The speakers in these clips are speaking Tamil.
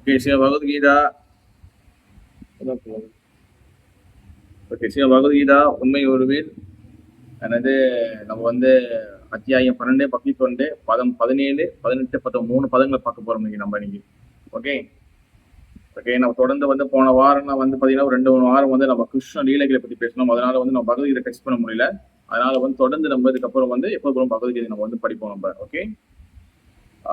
ஓகே, ஸ்ரீ பகவத்கீதா. ஓகே, ஸ்ரீ பகவத்கீதா உண்மை உருவில் எனது நம்ம வந்து அத்தியாயம் 12 பக்தி தொண்டு பதம் 17 18 19 3 பதங்களை பார்க்க போறோம் இன்னைக்கு. ஓகே ஓகே, நம்ம தொடர்ந்து வந்து போன வாரம் வந்து பாத்தீங்கன்னா 2 வாரம் வந்து நம்ம கிருஷ்ண லீலைகளை பத்தி பேசணும். அதனால வந்து நம்ம பகவத்கீதை டெக்ஸ்ட் பண்ண முடியல. அதனால வந்து தொடர்ந்து நம்ம இதுக்கப்புறம் வந்து எப்போ பகவத்கீதை நம்ம வந்து படிப்போம் நம்ம. ஓகே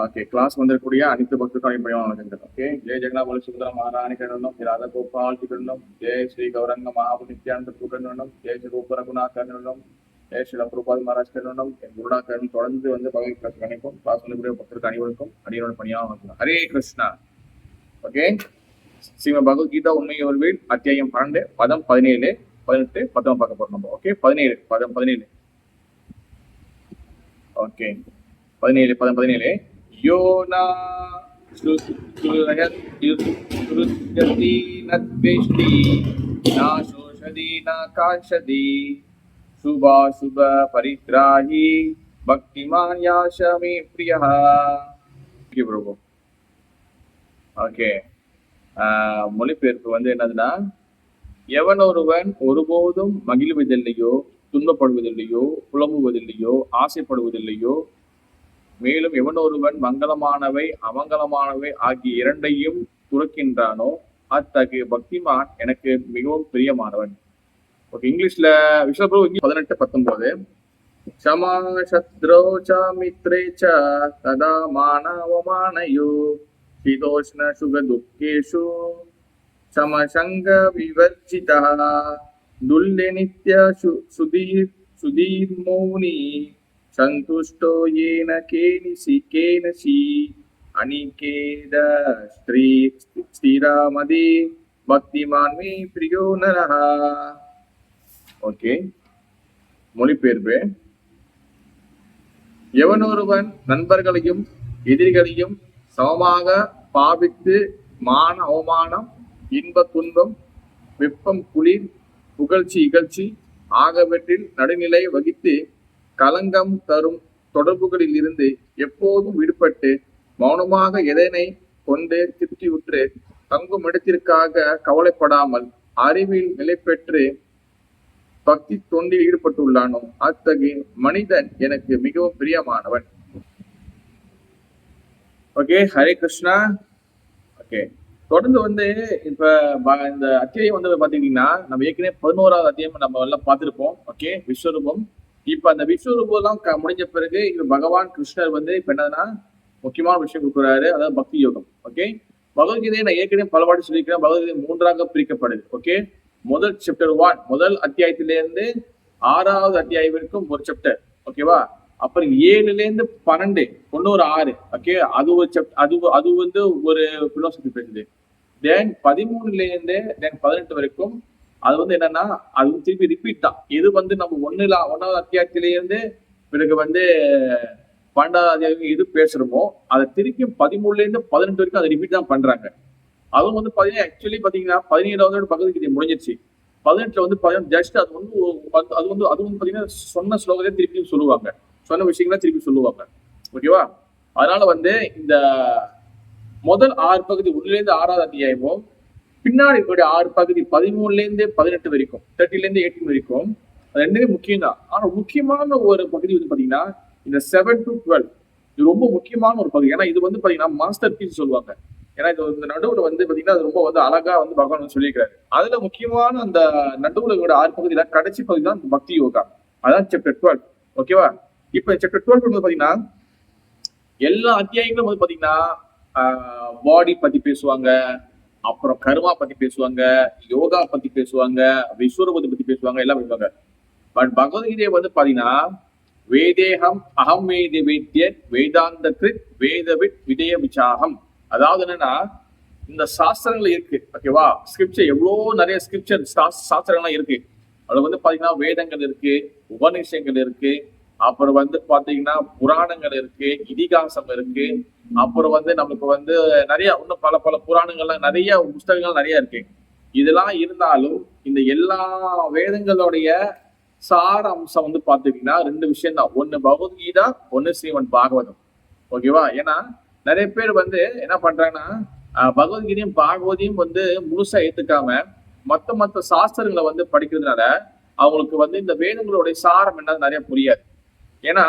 ஓகே, கிளாஸ் வந்திருக்கக்கூடிய அனைத்து பக்தர்களும் ஓகே. ஜெய ஜெகநாத் பல சுந்தர மகாராணி கண்ணனும் ராதா கோபால் கண்ணனும் ஜெய ஸ்ரீ கௌரங்க மகாபு நித்யானந்த கண்ணனும் ஜெய ஸ்ரீ ரூப ரகுநாத் கண்ணனும் ஜெய ஸ்ரீ பிரபாத் மகாராஜ் கண்ணனும் என் குருடா கண்ணன் தொடர்ந்து வந்து பகவத் கிளாஸ் கணிக்கும். கிளாஸ் வந்து பக்தருக்கு அனைவருக்கும் அடியோட பணியாக வைக்கணும். ஹரே கிருஷ்ணா. ஓகே, ஸ்ரீமத் பகவத்கீதா உண்மை உருவில் அத்தியாயம் 12 பதம் 17 18 19 பார்க்க போறோம் நம்ம. ஓகே, 17 பதம் 17. ஓகே, 17 பதம் 17. யோ ந ஸ்ருத்யதி ந த்வேஷ்டி ந சோஷதி ந காங்க்ஷதி சுபாசுப பரித்ராஹி பக்திமான் யாஷ மே ப்ரியஹ. ஓகே பிரபு. ஓகே, மொழிபெயர்ப்பு வந்து என்னதுன்னா, எவன் ஒருவன் ஒருபோதும் மகிழ்வதில்லையோ துன்பப்படுவதில்லையோ புலம்புவதில்லையோ ஆசைப்படுவதில்லையோ, மேலும் எவன் ஒருவன் மங்களமானவை அமங்கலமானவை ஆகிய இரண்டையும் துறக்கின்றானோ அத்தகைய பக்திமான் எனக்கு மிகவும் பிரியமானவன். ஓகே, இங்கிலீஷ்ல விஸ்வபிரபு 18-19. க்ஷமா சத்ரோ ச மித்ரே ச ததா மானவமானயோ சீதோஷ்ண சுக துக்கேஷு சமசங்க விவர்ஜிதः துல்லே நித்ய சுதீர் மௌனி சந்துஷ்டோ ஏன கேனசி அனிகேத ஸ்ரீராமதி பக்திமான் மே பிரியோ நரஹ. ஓகே, மொழிபெயர்ப்பு. எவனொருவன் நண்பர்களையும் எதிரிகளையும் சமமாக பாவித்து மான அவமானம் இன்ப துன்பம் வெப்பம் குளிர் புகழ்ச்சி இகழ்ச்சி ஆகியவற்றில் நடுநிலை வகித்து களங்கம் தரும் தொடர்புகளில் இருந்து எப்போதும் விடுபட்டு மௌனமாக எதனை கொண்டு திருப்தியுற்று தங்கும் இடத்திற்காக கவலைப்படாமல் அறிவில் நிலை பெற்று பக்தி தொண்டில் ஈடுபட்டுள்ளானோ அத்தகைய மனிதன் எனக்கு மிகவும் பிரியமானவன். ஓகே, ஹரே கிருஷ்ணா. ஓகே, தொடர்ந்து வந்து இப்ப இந்த அத்தியாயம் வந்து பாத்தீங்கன்னா நம்ம ஏற்கனவே 11வது அத்தியாயம் நம்ம எல்லாம் பார்த்திருப்போம். ஓகே, விஸ்வரூபம். இப்ப அந்த விஸ்வரூபம் எல்லாம் முடிஞ்ச பிறகு இப்ப பகவான் கிருஷ்ணர் வந்து இப்ப என்னன்னா முக்கியமான விஷயம் கொடுக்குறாரு, அதாவது பக்தி யோகம். ஓகே, பகவத்கீதையை நான் ஏற்கனவே பல வாட்டி சொல்லியிருக்கிறேன். பகவத்கீதை 3ஆக பிரிக்கப்படுது. ஓகே, முதல் சாப்டர் 1 முதல் அத்தியாயத்திலிருந்து 6வது அத்தியாயம் வரைக்கும் ஒரு சாப்டர். ஓகேவா, அப்புறம் 7லேருந்து 12 1 6. ஓகே, அது ஒரு சாப்டர், அது வந்து ஒரு பிலோசபி பேசுது. தென் 13லேருந்து தென் 18 வரைக்கும் அது வந்து என்னன்னா அது திருப்பி ரிப்பீட் தான். இது வந்து நம்ம 1வது அத்தியாயத்திலேருந்து பிறகு வந்து 12வது அத்தியாயம் இது பேசுறோமோ அதை திருப்பி 13லேருந்து 18 வரைக்கும் அதை ரிப்பீட் தான் பண்றாங்க. அதுவும் வந்து பாத்தீங்கன்னா ஆக்சுவலி பாத்தீங்கன்னா 17வது பகவத்கீதை முடிஞ்சிருச்சு. 18 வந்து ஜஸ்ட் அது வந்து பாத்தீங்கன்னா சொன்ன ஸ்லோகத்தை திருப்பி சொல்லுவாங்க, சொன்ன விஷயங்கள திருப்பி சொல்லுவாங்க. ஓகேவா, அதனால வந்து இந்த முதல் 6 பகுதி 1லேருந்து 6வது அத்தியாயமும் பின்னாடி 6 பகுதி 13லேருந்து 18 வரைக்கும் 13லேருந்து 18 வரைக்கும் அது ரெண்டுமே முக்கியம் தான். ஆனா முக்கியமான ஒரு பகுதி வந்து பாத்தீங்கன்னா இந்த 7 to 12 இது ரொம்ப முக்கியமான ஒரு பகுதி. ஏன்னா இது வந்து பாத்தீங்கன்னா மாஸ்டர் பீஸ் சொல்லுவாங்க. ஏன்னா இது இந்த நடுவுல வந்து பாத்தீங்கன்னா அது ரொம்ப வந்து அழகா வந்து பகவான் சொல்லியிருக்காரு. அதுல முக்கியமான அந்த நடுவுல 6 பகுதியில கடைசி பகுதி தான் பக்தி யோகா, அதான் சாப்டர் 12. ஓகேவா, இப்ப சாப்டர் 12 வந்து பாத்தீங்கன்னா எல்லா அத்தியாயங்களும் வந்து பாத்தீங்கன்னா பாடி பத்தி பேசுவாங்க, அப்புறம் கர்மா பத்தி பேசுவாங்க, யோகா பத்தி பேசுவாங்க, விஸ்வரூபத்தை பத்தி பேசுவாங்க, எல்லாம் பேசுவாங்க. பட் பகவத்கீதை வந்து பாத்தீங்கன்னா வேதேகம் அகம் வேத வேத்திய வேதாந்த கிருத் வேதவித் விதய விசாகம். அதாவது என்னன்னா இந்த சாஸ்திரங்கள் இருக்கு. ஓகேவா, ஸ்கிரிப்சர் எவ்வளவு நிறைய ஸ்கிரிப்சர் சாஸ்திரங்கள்லாம் இருக்கு. அதுல வந்து பாத்தீங்கன்னா வேதங்கள் இருக்கு, உபநிஷங்கள் இருக்கு, அப்புறம் வந்து பாத்தீங்கன்னா புராணங்கள் இருக்கு, இதிகாசம் இருக்கு, அப்புறம் வந்து நமக்கு வந்து நிறைய இன்னும் பல பல புராணங்கள்லாம் நிறைய புஸ்தகங்கள் நிறைய இருக்கு. இதெல்லாம் இருந்தாலும் இந்த எல்லா வேதங்களுடைய சார அம்சம் வந்து பாத்தீங்கன்னா 2 விஷயம் தான். ஒண்ணு பகவத்கீதா, ஒண்ணு ஸ்ரீமத் பாகவதம். ஓகேவா, ஏன்னா நிறைய பேர் வந்து என்ன பண்றாங்கன்னா பகவத்கீதையும் பாகவதியும் வந்து முழுசா ஏத்துக்காம மத்த சாஸ்திரங்களை வந்து படிக்கிறதுனால அவங்களுக்கு வந்து இந்த வேதங்களுடைய சாரம் என்னது நிறைய புரியாது. ஏன்னா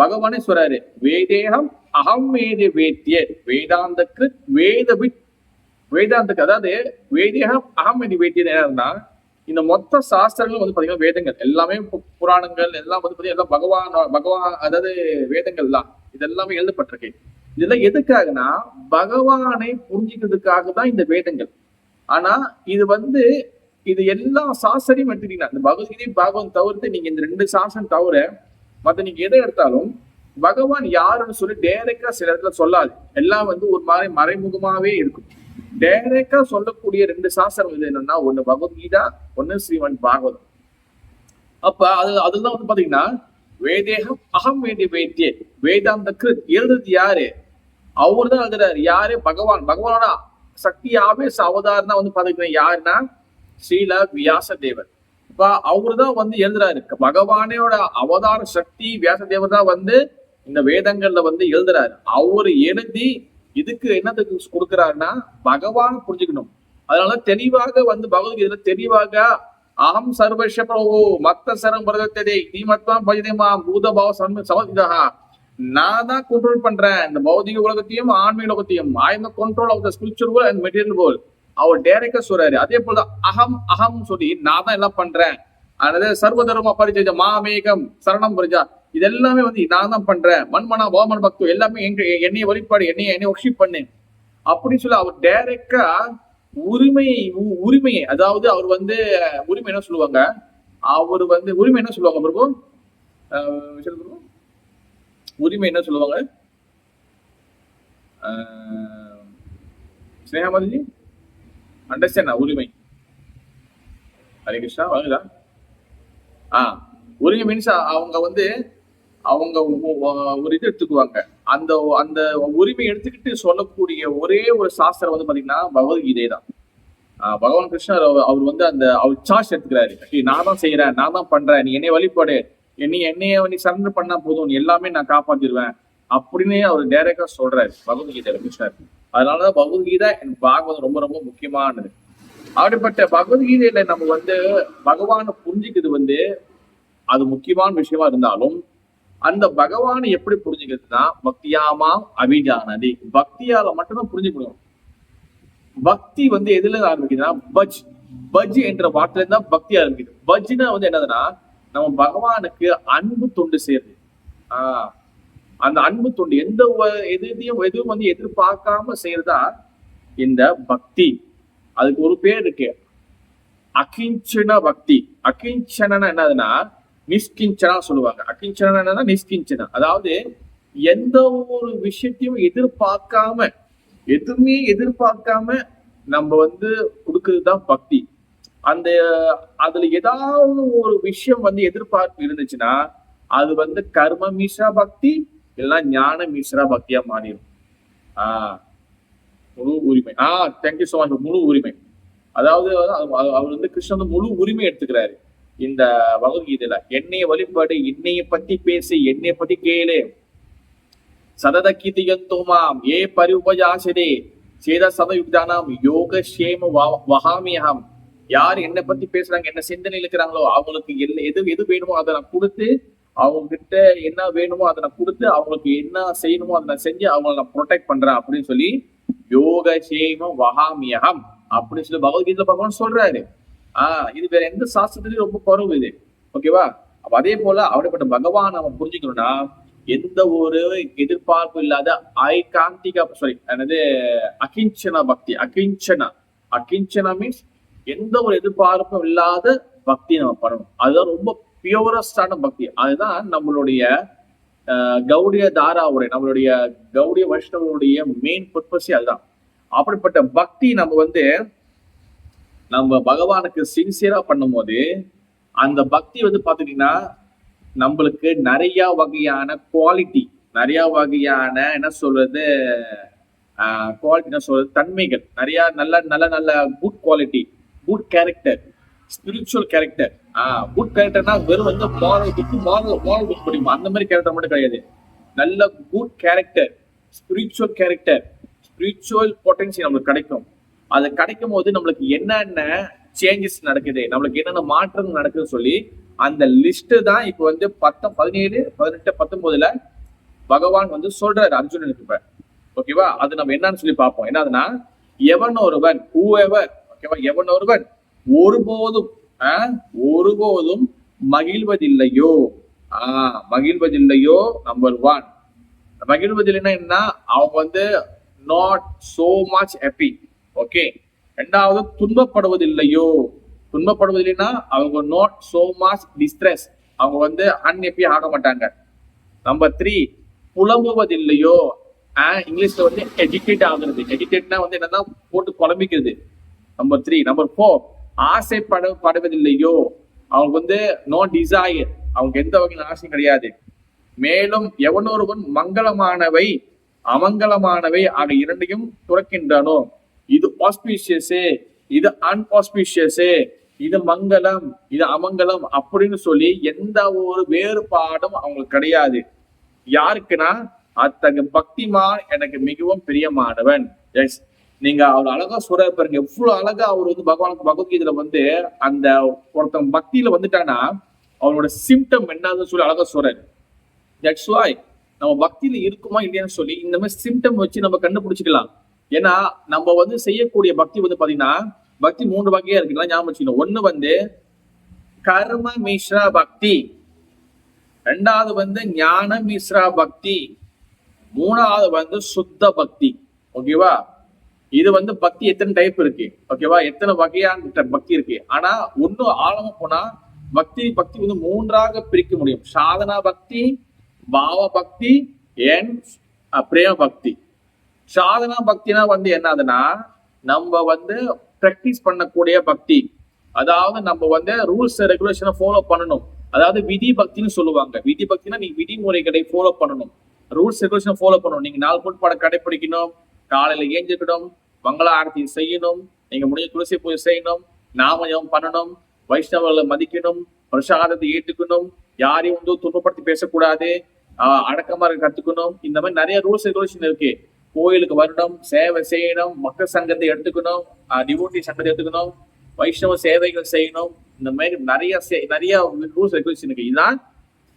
பகவானே சொல்றாரு, வேதேகம் அகம் வேத வேத்திய வேதாந்த கிருத் வேதவித் வேதாந்தக்கு, அதாவது வேதேகம் அகம் வேத வேத்தியது என்னன்னா இந்த மொத்த சாஸ்திரங்கள் வந்து பாத்தீங்கன்னா வேதங்கள் எல்லாமே புராணங்கள் எல்லாம் வந்து பாத்தீங்கன்னா பகவான் அதாவது வேதங்கள் தான் இதெல்லாமே எழுதப்பட்டிருக்கு. இதெல்லாம் எதுக்காகனா பகவானை புரிஞ்சுக்கிறதுக்காக தான் இந்த வேதங்கள். ஆனா இது வந்து இது எல்லா சாஸ்திரையும் எடுத்துட்டீங்கன்னா இந்த பகவத்கீதை பாகவன் தவிர்த்து நீங்க இந்த 2 சாஸ்திரம் தவிர மத்த நீங்க எதை எடுத்தாலும் பகவான் யாருன்னு சொல்லி டைரக்டா சில இடத்துல சொல்லாது. எல்லாம் வந்து ஒரு மாதிரி மறைமுகமாவே இருக்கும். டைரக்டா சொல்லக்கூடிய 2 சாஸ்திரம் இது என்னன்னா, ஒண்ணு பகவத்கீதா, ஒண்ணு ஸ்ரீமன் பாகவதம். அப்ப அதுதான் வந்து பாத்தீங்கன்னா வேதேகம் அகம் வேத வேத்திய வேதாந்த கிருத் எழுதுறது யாரு? அவரு தான் எழுதுறாரு. யாரு? பகவானோட சக்தி ஆவேச அவதாரம் தான் வந்து பாத்தீங்கன்னா யாருன்னா ஸ்ரீல வியாச தேவர். இப்ப அவருதான் வந்து எழுதுறாரு. பகவானோட அவதார சக்தி வியாச தேவர் தான் வந்து இந்த வேதங்கள்ல வந்து எழுதுறாரு. அவரு எழுதி இதுக்கு என்னத்துக்கு கொடுக்குறாருன்னா பகவான் புரிஞ்சுக்கணும். அதனால தெளிவாக வந்து பகவத்கீதையில தெளிவாக அகம் சர்வஸ்ய பிரபு மத்த சரம் பிரதத்ததே தீமத்வம் பஜிதமா பூதபாவ சமதிதா, நான் தான் கண்ட்ரோல் பண்றேன் இந்த பௌதிக உலகத்தையும் ஆன்மீக உலகத்தையும். I am control of the spiritual world and material world. அவர் டைரக்டா சொல்றாரு. அதே போல அகம் சொல்லி நான் தான் எல்லாம் பண்றேன். அதாவது சர்வதர்ம பரிஜய மாமேகம் சரணம் பரிஜா, இது எல்லாமே வந்து நான் தான் பண்றேன். மண்மனா வாமன் பக்து எல்லாமே என்னைய வழிபாடு, என்னைய ஒர்ஷிப் பண்ணு அப்படின்னு சொல்லி அவர் டைரக்டா உரிமையை அதாவது அவர் வந்து உரிமை என்ன சொல்லுவாங்க, அவர் வந்து உரிமை என்ன சொல்லுவாங்க பிரபு? உரிமை என்ன சொல்லுவாங்க? ஸ்னேகமாதிஜி அண்டர்ஸ்டாண்ட் உரிமை? ஹரே கிருஷ்ணா வாங்குதா? உரிமை மீன்ஸ் அவங்க வந்து அவங்க ஒரு இது எடுத்துக்குவாங்க. அந்த அந்த உரிமை எடுத்துக்கிட்டு சொல்லக்கூடிய ஒரே ஒரு சாஸ்திரம் வந்து பாத்தீங்கன்னா பகவத்கீதை தான். பகவான் கிருஷ்ணர் அவர் வந்து அவர் சார்ஜ் எடுத்துக்கிறாரு. நான் தான் செய்யறேன், நான் தான் பண்றேன், நீ என்னைய வழிபாடு, என்னைய நீ சரண்டர் பண்ணா போதும், நீ எல்லாமே நான் காப்பாத்திடுவேன் அப்படின்னு அவர் டைரக்டா சொல்றாரு பகவத்கீதை கிருஷ்ணர். அதனாலதான் பகவத்கீதை என் பாகவதம் ரொம்ப ரொம்ப முக்கியமானது. அப்படிப்பட்ட பகவத்கீதையில நம்ம வந்து பகவானை புரிஞ்சுக்கிறது வந்து அது முக்கியமான விஷயமா இருந்தாலும் அந்த பகவானை எப்படி புரிஞ்சுக்கிறதுனா பக்தியாமா அபிஜானதி, பக்தியால மட்டும்தான் புரிஞ்சுக்கணும். பக்தி வந்து எதுல ஆரம்பிக்குதுன்னா பஜ் என்ற வார்த்தையில இருந்தா பக்தி ஆரம்பிக்குது. பஜ்னா வந்து என்னதுன்னா நம்ம பகவானுக்கு அன்பு தொண்டு செய்யுது. அந்த அன்பு தொண்டு எதுவும் வந்து எதிர்பார்க்காம செய்யறதா இந்த பக்தி. அதுக்கு ஒரு பேர் இருக்கு, அகிஞ்சன பக்தி. அகிஞ்சனா என்னதுன்னா நிஷ்கிஞ்சனா சொல்லுவாங்க. அகிஞ்சனா என்னன்னா நிஷ்கிஞ்சனா, அதாவது எந்த ஒரு விஷயத்தையும் எதுவுமே எதிர்பார்க்காம நம்ம வந்து கொடுக்கறதுதான் பக்தி. அதுல ஏதாவது ஒரு விஷயம் வந்து எதிர்பார்ப்பு இருந்துச்சுன்னா அது வந்து கர்ம மிஸ்ரா பக்தி இல்லைன்னா ஞான மிஸ்ரா பக்தியா மாறிடும். முழு உரிமை. Thank you so much. முழு உரிமை, அதாவது அவர் வந்து கிருஷ்ணன் வந்து முழு உரிமை எடுத்துக்கிறாரு இந்த பகவத்கீதையில. என்னைய வழிபாடு, என்னைய பத்தி பேசி, என்னைய பத்தி கேளு, சதத கீர்த்தியந்தோமாம் ஏ பரிஉபயாசதே சேத சதயுக்தானாம் யோக சேம வகாமியகம். யார் என்னை பத்தி பேசுறாங்க, என்ன சிந்தனை இருக்கிறாங்களோ அவங்களுக்கு எது வேணுமோ அதை நான் கொடுத்து, அவங்க கிட்ட என்ன வேணுமோ அதை நான் கொடுத்து, அவங்களுக்கு என்ன செய்யணுமோ அதை நான் செஞ்சு அவங்களை நான் ப்ரொடெக்ட் பண்றேன் அப்படின்னு சொல்லி யோக சேம வகாமியகம் அப்படின்னு சொல்லி பகவத்கீதையில பகவான் சொல்றாரு. இது வேற எந்த சாஸ்திரத்திலயும் ரொம்ப குறவு இது. ஓகேவா? அப்ப அதே போல அப்படிப்பட்ட பகவான் நம்ம புரிஞ்சுக்கணும்னா எந்த ஒரு எதிர்பார்ப்பு இல்லாத அகிஞ்சனா பக்தி. அகிஞ்சனா மீன்ஸ் எந்த ஒரு எதிர்பார்ப்பும் இல்லாத பக்தி நம்ம பண்ணணும். அதுதான் ரொம்ப பியூரஸ்டான பக்தி. அதுதான் நம்மளுடைய கௌடிய தாராவுடைய, நம்மளுடைய கௌடிய வைஷ்ணவருடைய மெயின் பர்பஸே அதுதான். அப்படிப்பட்ட பக்தி நம்ம பகவானுக்கு சின்சியரா பண்ணும் போது அந்த பக்தி வந்து பாத்தீங்கன்னா நம்மளுக்கு நிறைய வகையான குவாலிட்டி, நிறைய வகையான தன்மைகள், நிறைய நல்ல good quality, good character, spiritual character. Good கேரக்டர்னா வெறும் வந்து மாரல் புக் படிக்கும் அந்த மாதிரி கேரக்டர் மட்டும் கிடையாது. நல்ல good character, spiritual character. Spiritual potential நம்மளுக்கு கிடைக்கும். அது கிடைக்கும் போது நம்மளுக்கு என்னென்ன சேஞ்சஸ் நடக்குது, நம்மளுக்கு என்னென்ன மாற்றங்கள் நடக்குதுன்னு சொல்லி அந்த லிஸ்ட் தான் இப்ப வந்து 17, 18, 19 பகவான் வந்து சொல்றாரு அர்ஜுனனுக்கு. இப்ப ஓகேவா, அது நம்ம என்னன்னு சொல்லி பார்ப்போம். என்னதுன்னா, எவன் ஒருவன் ஓகேவா, எவன் ஒருவன் ஒருபோதும் ஒருபோதும் மகிழ்வதில்லையோ, மகிழ்வதில்லையோ, நம்பர் 1. மகிழ்வதில்லைன்னா என்ன, அவங்க வந்து not so much happy. Okay. ரெண்டாவது, துன்பப்படுவதில்லையோ, துன்பப்படுவதில்லைன்னா அவங்க நாட் சோ மச் டிஸ்ட்ரெஸ், அவங்க வந்து அன்ஹாப்பி ஆக மாட்டாங்க. நம்பர் 3, புலம்புவதில்லையோ, இங்கிலீஷ்ல வந்து எஜிடேட் ஆகுறது. எஜிடேட்னா வந்து என்னன்னா போட்டு குழம்பிக்கிறது. நம்பர் 3. நம்பர் 4, ஆசைப்படுவதில்லையோ, அவங்க வந்து நோ டிசைர், அவங்க எந்த வகையான ஆசையும் கிடையாது. மேலும் எவனொருவன் மங்களமானவை அமங்கலமானவை ஆக இரண்டையும் துறக்கின்றானோ, இது ஆஸ்பிஷியஸ், இது அன்ஆஸ்பிஷியஸ், இது மங்களம், இது அமங்கலம் அப்படின்னு சொல்லி எந்த ஒரு வேறுபாடும் அவங்களுக்கு கிடையாது. யாருக்குன்னா, அத்தகைய பக்திமான் எனக்கு மிகவும் பிரியமானவன். எஸ், நீங்க அவர் அழகா சொல்றாரு பாருங்க, எவ்வளவு அழகா அவர் வந்து பகவானுக்கு பகவத்கீதையில வந்து அந்த ஒருத்தன் பக்தியில வந்துட்டானா அவனோட சிம்டம் என்னன்னு சொல்லி அழகா சொல்றாரு. தட்ஸ் வை நம்ம பக்தியில இருக்குமா இல்லையான்னு சொல்லி இந்த மாதிரி சிம்டம் வச்சு நம்ம கண்டுபிடிச்சிக்கலாம். ஏன்னா நம்ம வந்து செய்யக்கூடிய பக்தி வந்து பாத்தீங்கன்னா, பக்தி 3 வகையா இருக்கு, ஞாபகம் வச்சுக்கணும். ஒண்ணு வந்து கர்ம மிஸ்ரா பக்தி, ரெண்டாவது வந்து ஞான மிஸ்ரா பக்தி, மூணாவது வந்து சுத்த பக்தி. ஓகேவா, இது வந்து பக்தி எத்தனை டைப் இருக்கு, ஓகேவா, எத்தனை வகையான பக்தி இருக்கு. ஆனா ஒன்னும் ஆழமா போனா பக்தி வந்து 3ஆக பிரிக்க முடியும். சாதனா பக்தி, பாவ பக்தி, பிரேம பக்தி. சாதனா பக்தினா வந்து என்னதுன்னா, நம்ம வந்து பிராக்டிஸ் பண்ணக்கூடிய பக்தி. அதாவது நம்ம வந்து ரூல்ஸ் ரெகுலேஷனை ஃபாலோ பண்ணணும். அதாவது விதி பக்தின்னு சொல்லுவாங்க. விதி பக்தினா நீங்க விதிமுறைகளை ஃபாலோ பண்ணணும், ரூல்ஸ் ரெகுலேஷன் ஃபாலோ பண்ணணும். நீங்க 4 கோட்பாடை கடைபிடிக்கணும், காலையில ஏஞ்சிக்கணும், மங்கள ஆரத்தி செய்யணும், நீங்க முடிஞ்ச துளசி பூஜை செய்யணும், நாமயம் பண்ணணும், வைஷ்ணவர்களை மதிக்கணும், பிரசாதத்தை ஏற்றுக்கணும், யாரையும் வந்து துன்பப்படுத்தி பேசக்கூடாது, அடக்கமா கத்துக்கணும். இந்த மாதிரி நிறைய ரூல்ஸ் ரெகுலேஷன் இருக்கு. கோயிலுக்கு வரணும், சேவை செய்யணும், மக்கள் சங்கத்தை எடுத்துக்கணும், டிவோட்டி சங்கத்தை எடுத்துக்கணும், வைஷ்ணவ சேவைகள் செய்யணும். இந்த மாதிரி நிறைய ரூல்ஸ் ரெகுலேஷன் இருக்கு. இதுதான்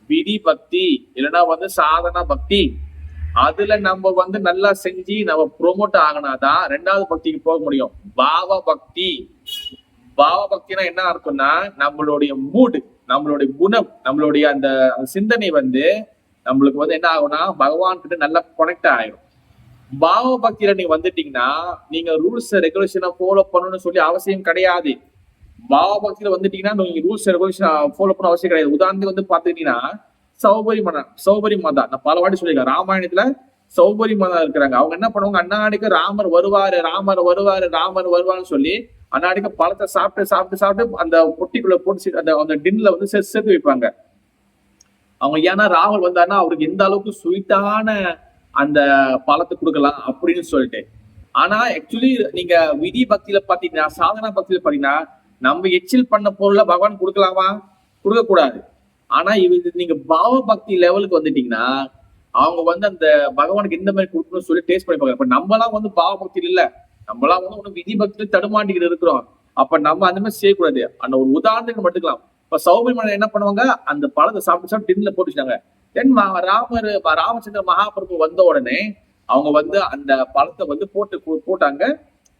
விதி பக்தி, இல்லைன்னா வந்து சாதனா பக்தி. அதுல நம்ம வந்து நல்லா செஞ்சு நம்ம ப்ரொமோட் ஆகினாதான் 2வது பக்திக்கு போக முடியும், பாவ பக்தி. பாவ பக்தினா என்ன இருக்கும்னா, நம்மளுடைய மூடு, நம்மளுடைய குணம், நம்மளுடைய அந்த சிந்தனை வந்து நம்மளுக்கு வந்து என்ன ஆகும்னா பகவான் கிட்ட நல்லா கனெக்ட் ஆயிடும். பாவ பக்தியில நீங்க வந்துட்டீங்கன்னா நீங்க ரூல்ஸ் ரெகுலேஷனை ஃபாலோ பண்ணணும்னு சொல்லி அவசியம் கிடையாது. பாவ பக்தியில வந்துட்டீங்கன்னா நீங்க ரூல்ஸ் ரெகுலேஷன் ஃபாலோ பண்ண அவசியம் கிடையாது. உதாரணத்துக்கு வந்து பாத்துக்கிட்டீங்கன்னா சௌபரி மாதா, நான் பல வாட்டி சொல்லியிருக்கேன், ராமாயணத்துல சௌபரி மாதா இருக்கிறாங்க. அவங்க என்ன பண்ணுவாங்க, அண்ணாடிக்கு ராமர் வருவாருன்னு சொல்லி அண்ணாடிக்கு பழத்தை சாப்பிட்டு அந்த பொட்டிக்குள்ள போட்டு அந்த டின்ல வந்து சேர்த்து வைப்பாங்க. அவங்க ஏன்னா ராமர் வந்தாருன்னா அவருக்கு எந்த அளவுக்கு ஸ்வீட்டான அந்த பழத்தை கொடுக்கலாம் அப்படின்னு சொல்லிட்டு. ஆனா ஆக்சுவலி நீங்க விதி பக்தியில பாத்தீங்கன்னா, சாதனா பக்தியில பாத்தீங்கன்னா, நம்ம எச்சில் பண்ண பொருளை பகவான் கொடுக்கலாமா, கொடுக்க கூடாது. ஆனா நீங்க பாவ பக்தி லெவலுக்கு வந்துட்டீங்கன்னா அவங்க வந்து அந்த பகவானுக்கு எந்த மாதிரி கொடுக்கணும்னு சொல்லி டேஸ்ட் பண்ணி பாக்க. இப்ப நம்மளாம் வந்து பாவ பக்தியில இல்ல, நம்மளாம் வந்து ஒண்ணு விதி பக்தியில தடுமாட்டிக்கிட்டு இருக்கிறோம். அப்ப நம்ம அந்த மாதிரி செய்யக்கூடாது. அந்த ஒரு உதாரணத்துக்கு மட்டும். இப்ப சௌபரி என்ன பண்ணுவாங்க, அந்த பழத்தை சாப்பிட்டு டின்ல போட்டுச்சாங்க. தென் ராமச்சந்திர மகாபிரபு வந்த உடனே அவங்க வந்து அந்த பழத்தை வந்து போட்டாங்க.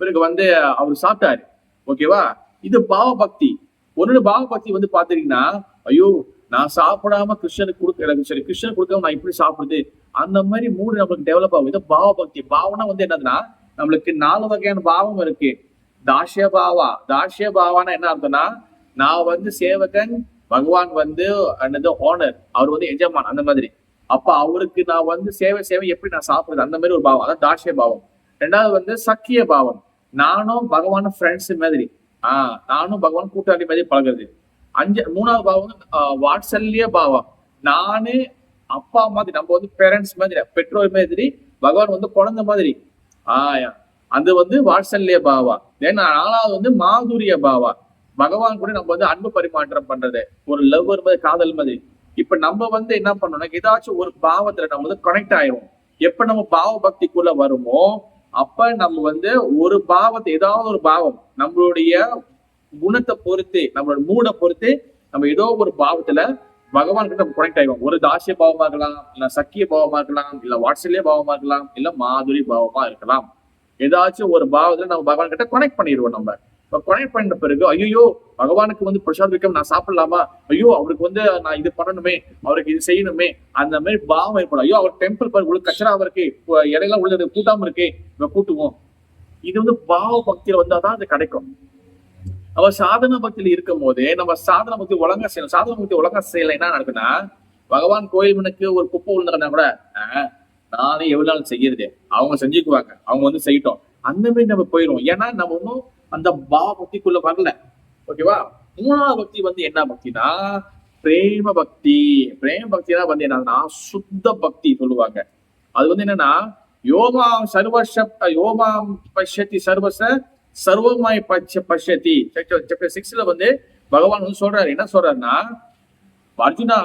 பிறகு வந்து அவர் சாப்பிட்டாரு. ஓகேவா, இது பாவ பக்தி. ஒன்னு பாவ பக்தி வந்து பாத்தீங்கன்னா, ஐயோ நான் சாப்பிடாம கிருஷ்ணனுக்கு கொடுக்காம நான் இப்படி சாப்பிடுது, அந்த மாதிரி மூடு நம்மளுக்கு டெவலப் ஆகும். இது பாவ பக்தி. பாவனா வந்து என்னதுன்னா, நம்மளுக்கு 4 வகையான பாவம் இருக்கு. தாஷ்ய பாவானா என்ன அர்த்தம்னா, நான் வந்து சேவகன், பகவான் வந்து ஓனர், அவர் வந்து எஜமான், அந்த மாதிரி. அப்ப அவருக்கு நான் வந்து சேவை எப்படி நான் சாப்பிடுறது, அந்த மாதிரி ஒரு பாவம், அதான் தாஷ்ய பாவம். 2வது வந்து சக்கிய பாவம், நானும் பகவான் ஃப்ரெண்ட்ஸ் மாதிரி, நானும் பகவான் கூட்டாளி மாதிரி பழகுறது. 3வது பாவம் வாட்சல்ய பாவம், நானு அப்பா மாதிரி, நம்ம வந்து பேரண்ட்ஸ் மாதிரி, பெற்றோர் மாதிரி, பகவான் வந்து குழந்தை மாதிரி. அது வந்து வாட்சல்ய பாவா. 4வது வந்து மாதுரிய பாவா, பகவான் கூட நம்ம வந்து அன்பு பரிமாற்றம் பண்றது, ஒரு லவ்வர் மாதிரி, காதல் மாதிரி. இப்ப நம்ம வந்து என்ன பண்ணோம்னா, ஏதாச்சும் ஒரு பாவத்துல நம்ம வந்து கனெக்ட் ஆயிரும். எப்ப நம்ம பாவ பக்திக்குள்ள வருமோ அப்ப நம்ம வந்து ஒரு பாவத்தை, ஏதாவது ஒரு பாவம் நம்மளுடைய குணத்தை பொறுத்து, நம்மளோட மூடை பொறுத்து நம்ம ஏதோ ஒரு பாவத்துல பகவான் கிட்ட கனெக்ட் ஆயிடும். ஒரு தாசிய பாவமா இருக்கலாம், இல்ல சக்கிய பாவமா இருக்கலாம், இல்ல வாட்சல்ய பாவமா இருக்கலாம், இல்ல மாதுரி பாவமா இருக்கலாம். ஏதாச்சும் ஒரு பாவத்துல நம்ம பகவான் கிட்ட கனெக்ட் பண்ணிடுவோம். நம்ம இப்ப கனெக்ட் பண்ண பிறகு ஐயோ பகவானுக்கு வந்து பிரசாத் வைக்கம் நான் சாப்பிடலாமா, ஐயோ அவருக்கு வந்து நான் இது பண்ணணுமே, அவருக்கு இது செய்யணுமே, அந்த மாதிரி பாவம் ஏற்படும். ஐயோ அவர் டெம்பிள் உள்ள கச்சராம இருக்கு, இடையெல்லாம் உள்ள கூட்டாம இருக்கு, இவ கூட்டுவோம். இது வந்து பாவ பக்தியில வந்தாதான் அது கிடைக்கும். அவ சாதன பக்தியில இருக்கும் போதே நம்ம சாதன பக்தி ஒழுங்கா செய்யணும். சாதன பக்தி ஒழுங்கா செய்யல என்ன நடக்குன்னா, பகவான் கோயில் மனுக்கு ஒரு குப்பை விழுந்தா கூட நானே எவ்வளவு நாள் செய்யறது, அவங்க செஞ்சுக்குவாங்க, அவங்க வந்து செய்யட்டும், அந்த மாதிரி நம்ம போயிடும். ஏன்னா நம்ம ஒன்னும் அந்த பாவ பக்திக்குள்ள வரல. ஓகேவா? மூணாவது பக்தி வந்து என்ன பக்தினா பிரேம பக்தி. பிரேம பக்தி தான் வந்து என்னன்னா சுத்த பக்தி சொல்லுவாங்க. அது வந்து என்னன்னா யோமாம் சர்வச யோமாம் பஷ்யதி சர்வச சர்வமாய் பஷ்யதி. சாப்டர் 6ல வந்து பகவான் வந்து சொல்றாரு, என்ன சொல்றாருன்னா, அர்ஜுனா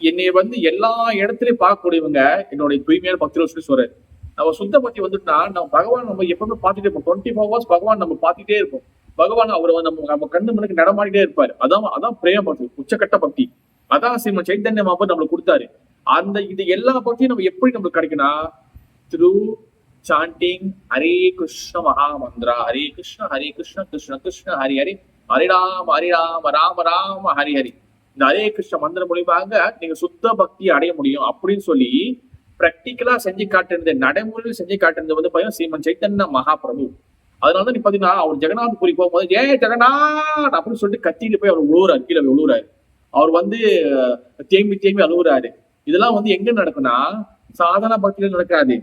என்னை வந்து எல்லா இடத்துலயும் பார்க்கக்கூடியவங்க என்னுடைய தூய்மையான பக்தியில சொல்லி சொல்றாரு. நம்ம சுத்த பக்தி வந்துட்டுனா நம்ம பகவான் நம்ம எப்பவுமே பார்த்துட்டே இருப்போம். 24 hours பகவான் நம்ம பார்த்துட்டே இருப்போம். பகவான் அவர் நம்ம கண்ணு மனுக்கு நடமாடிட்டே இருப்பாரு. அதான் பிரேம பக்தி, உச்சக்கட்ட பக்தி. அதான் ஸ்ரீமத் சைத்தன்ய மகாபிரபு நம்மளுக்கு கொடுத்தாரு. அந்த இது எல்லா பக்தியும் நம்ம எப்படி நம்மளுக்கு கிடைக்குன்னா, த்ரூ சாண்டிங் ஹரே கிருஷ்ண மகாமந்திரா, ஹரே கிருஷ்ண கிருஷ்ண கிருஷ்ண ஹரி ஹரி, ஹரி ராம ராம ராம ஹரி ஹரி. இந்த ஹரே கிருஷ்ண மந்திரம் மூலியமாக நீங்க சுத்த பக்தியை அடைய முடியும் அப்படின்னு சொல்லி பிராக்டிக்கலா செஞ்சு காட்டுறது, நடைமுறையில் செஞ்சு காட்டுறது வந்து பாத்தீங்கன்னா ஸ்ரீமன் சைத்தன்ய மகாபிரபு. அதனாலதான் நீ பாத்தீங்கன்னா அவர் ஜெகநாத் புரி போகும்போது ஜெகநாத் அப்படின்னு சொல்லிட்டு கத்திட்டு போய் அவர் உழுவுறாரு, கீழே உழுவுறாரு. அவர் வந்து தேம்பி அழுகுறாரு. இதெல்லாம் வந்து எங்க நடக்கும்னா சாதன பக்தியில நடக்காது,